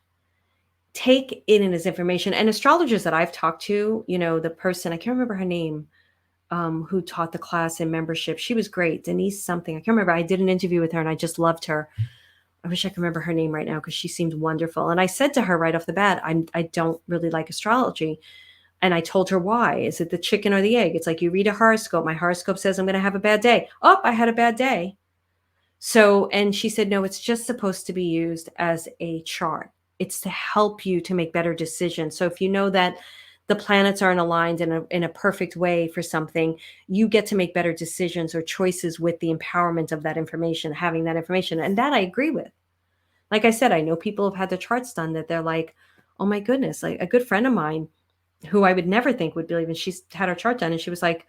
Take it in as information. And astrologers that I've talked to, the person, I can't remember her name, who taught the class in Membership. She was great. Denise something. I can't remember. I did an interview with her and I just loved her. I wish I could remember her name right now because she seemed wonderful. And I said to her right off the bat, I don't really like astrology. And I told her why. Is it the chicken or the egg? It's like you read a horoscope. My horoscope says I'm going to have a bad day. Oh, I had a bad day. So, and she said, no, it's just supposed to be used as a chart. It's to help you to make better decisions. So if you know that the planets aren't aligned in a perfect way for something, you get to make better decisions or choices with the empowerment of that information, having that information. And that I agree with. Like I said, I know people have had their charts done that they're like, oh my goodness, like a good friend of mine, who I would never think would believe, and she's had her chart done, and she was like,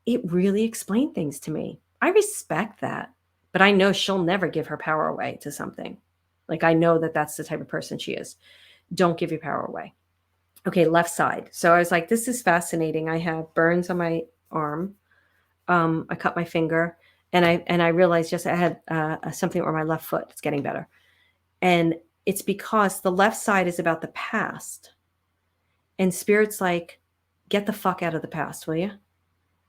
it really explained things to me. I respect that, but I know she'll never give her power away to something. Like, I know that that's the type of person she is. Don't give your power away. Okay, left side. So I was like, this is fascinating. I have burns on my arm. I cut my finger, and I realized just I had something on my left foot. It's getting better, and it's because the left side is about the past, and spirit's like, get the fuck out of the past, will you?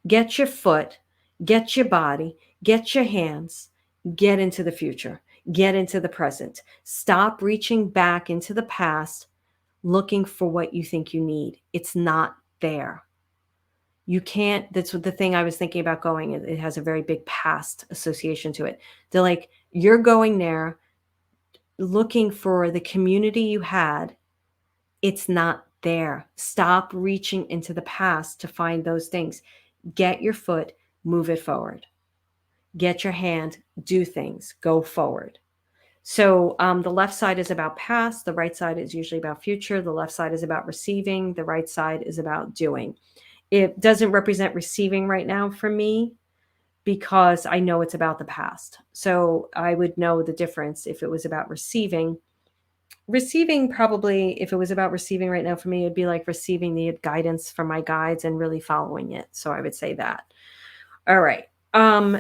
Get your foot, get your body, get your hands, get into the future, get into the present. Stop reaching back into the past looking for what you think you need. It's not there. You can't, that's what the thing I was thinking about going, it has a very big past association to it. They're like, you're going there looking for the community you had. It's not there. Stop reaching into the past to find those things. Get your foot, move it forward. Get your hand, do things, go forward. So the left side is about past. The right side is usually about future. The left side is about receiving. The right side is about doing. It doesn't represent receiving right now for me because I know it's about the past. So I would know the difference if it was about receiving. Receiving, probably, if it was about receiving right now for me, it'd be like receiving the guidance from my guides and really following it. So I would say that. All right.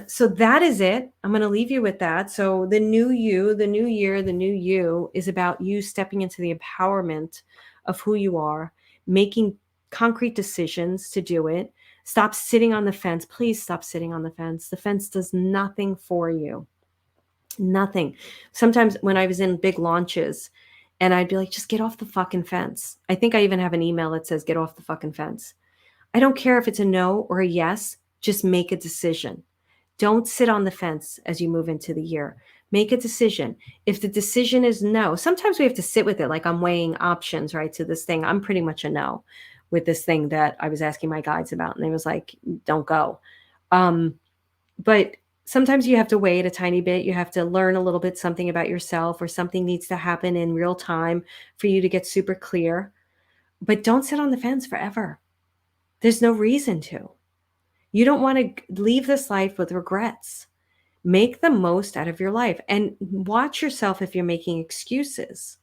So that is it. I'm going to leave you with that. So the new you, the new year, the new you is about you stepping into the empowerment of who you are, making concrete decisions to do it. Stop sitting on the fence. Please stop sitting on the fence. The fence does nothing for you. Nothing. Sometimes when I was in big launches and I'd be like, just get off the fucking fence. I think I even have an email that says, get off the fucking fence. I don't care if it's a no or a yes, just make a decision. Don't sit on the fence as you move into the year. Make a decision. If the decision is no, sometimes we have to sit with it. Like, I'm weighing options, right? To this thing, I'm pretty much a no with this thing that I was asking my guides about. And they was like, don't go. But sometimes you have to wait a tiny bit. You have to learn a little bit something about yourself, or something needs to happen in real time for you to get super clear. But don't sit on the fence forever. There's no reason to. You don't want to leave this life with regrets. Make the most out of your life, and watch yourself if you're making excuses.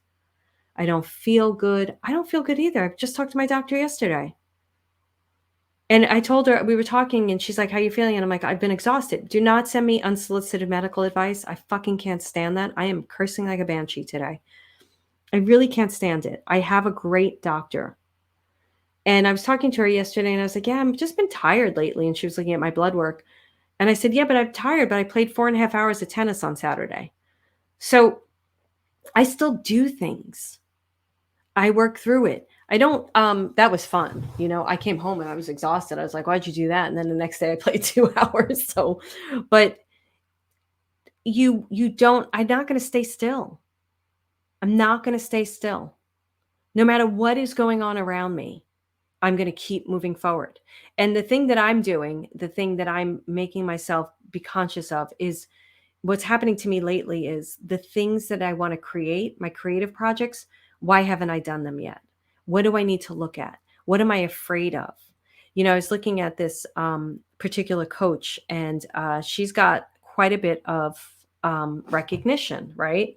I don't feel good. I don't feel good either. I just talked to my doctor yesterday. And I told her, we were talking, and she's like, how are you feeling? And I'm like, I've been exhausted. Do not send me unsolicited medical advice. I fucking can't stand that. I am cursing like a banshee today. I really can't stand it. I have a great doctor. And I was talking to her yesterday, and I was like, yeah, I've just been tired lately. And she was looking at my blood work. And I said, yeah, but I'm tired, but I played 4.5 hours of tennis on Saturday. So I still do things. I work through it. I don't, that was fun. You know, I came home and I was exhausted. I was like, why'd you do that? And then the next day I played 2 hours. So, but you don't, I'm not going to stay still. I'm not going to stay still. No matter what is going on around me, I'm going to keep moving forward. And the thing that I'm doing, the thing that I'm making myself be conscious of, is what's happening to me lately is the things that I want to create, my creative projects. Why haven't I done them yet? What do I need to look at? What am I afraid of? You know, I was looking at this particular coach, and she's got quite a bit of recognition, right?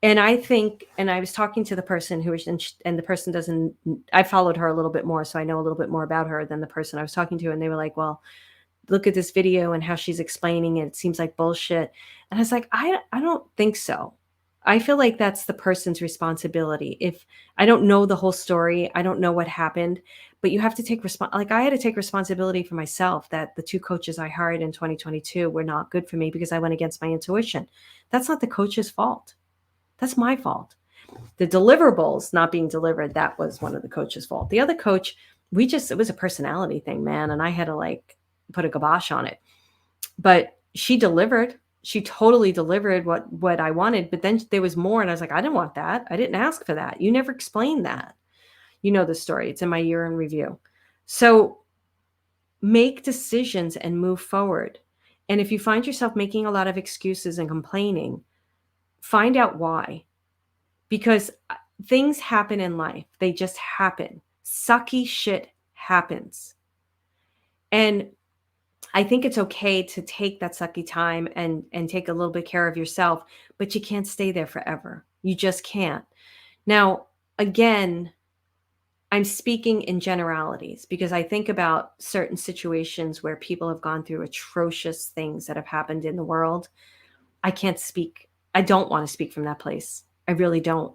And I think, and I was talking to the person who was, and the person doesn't, I followed her a little bit more, so I know a little bit more about her than the person I was talking to. And they were like, well, look at this video and how she's explaining it. It seems like bullshit. And I was like, I don't think so. I feel like that's the person's responsibility. If I don't know the whole story, I don't know what happened, but you have to take like, I had to take responsibility for myself that the 2 coaches I hired in 2022 were not good for me because I went against my intuition. That's not the coach's fault. That's my fault. The deliverables not being delivered, that was one of the coach's fault. The other coach, it was a personality thing, man. And I had to like put a kibosh on it. But she delivered. She totally delivered what I wanted. But then there was more. And I was like, I didn't want that. I didn't ask for that. You never explained that. You know the story. It's in my year in review. So make decisions and move forward. And if you find yourself making a lot of excuses and complaining, find out why. Because things happen in life. They just happen. Sucky shit happens. And I think it's okay to take that sucky time and take a little bit care of yourself, but you can't stay there forever. You just can't. Now, again, I'm speaking in generalities because I think about certain situations where people have gone through atrocious things that have happened in the world. I can't speak. I don't want to speak from that place. I really don't.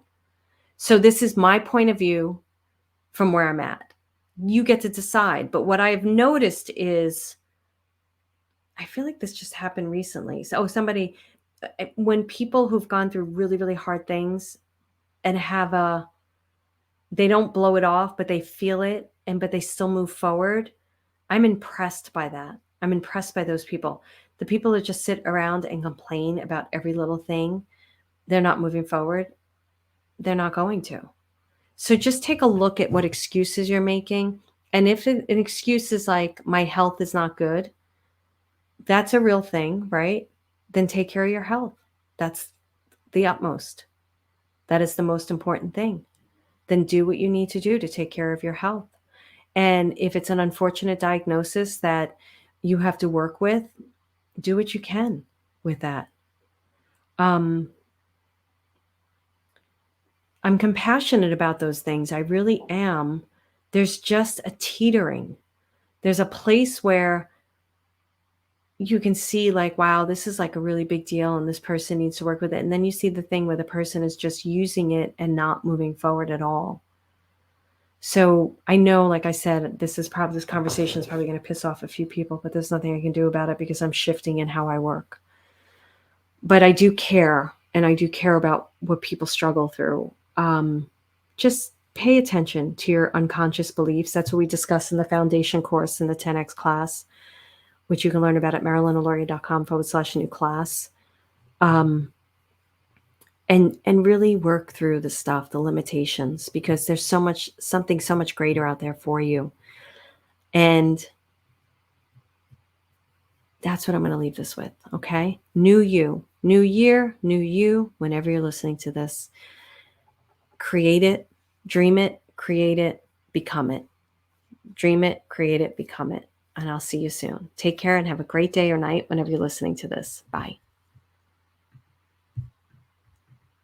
So this is my point of view from where I'm at. You get to decide. But what I've noticed is, I feel like this just happened recently. So, somebody, when people who've gone through really, really hard things and they don't blow it off, but they feel it but they still move forward. I'm impressed by that. I'm impressed by those people. The people that just sit around and complain about every little thing, they're not moving forward. They're not going to. So just take a look at what excuses you're making. And if an excuse is like, my health is not good, that's a real thing, right? Then take care of your health. That's the utmost. That is the most important thing. Then do what you need to do to take care of your health. And if it's an unfortunate diagnosis that you have to work with, do what you can with that. I'm compassionate about those things. I really am. There's just a teetering. There's a place where you can see like, wow, this is like a really big deal and this person needs to work with it. And then you see the thing where the person is just using it and not moving forward at all. So I know, like I said, this conversation is probably going to piss off a few people, but there's nothing I can do about it because I'm shifting in how I work. But I do care, and I do care about what people struggle through. Just pay attention to your unconscious beliefs. That's what we discuss in the foundation course in the 10X class, which you can learn about at marilynalauria.com/new class. And really work through the stuff, the limitations, because there's something so much greater out there for you. And that's what I'm going to leave this with. Okay. New you, new year, new you, whenever you're listening to this, create it, dream it, create it, become it. Dream it, create it, become it. And I'll see you soon. Take care and have a great day or night whenever you're listening to this. Bye.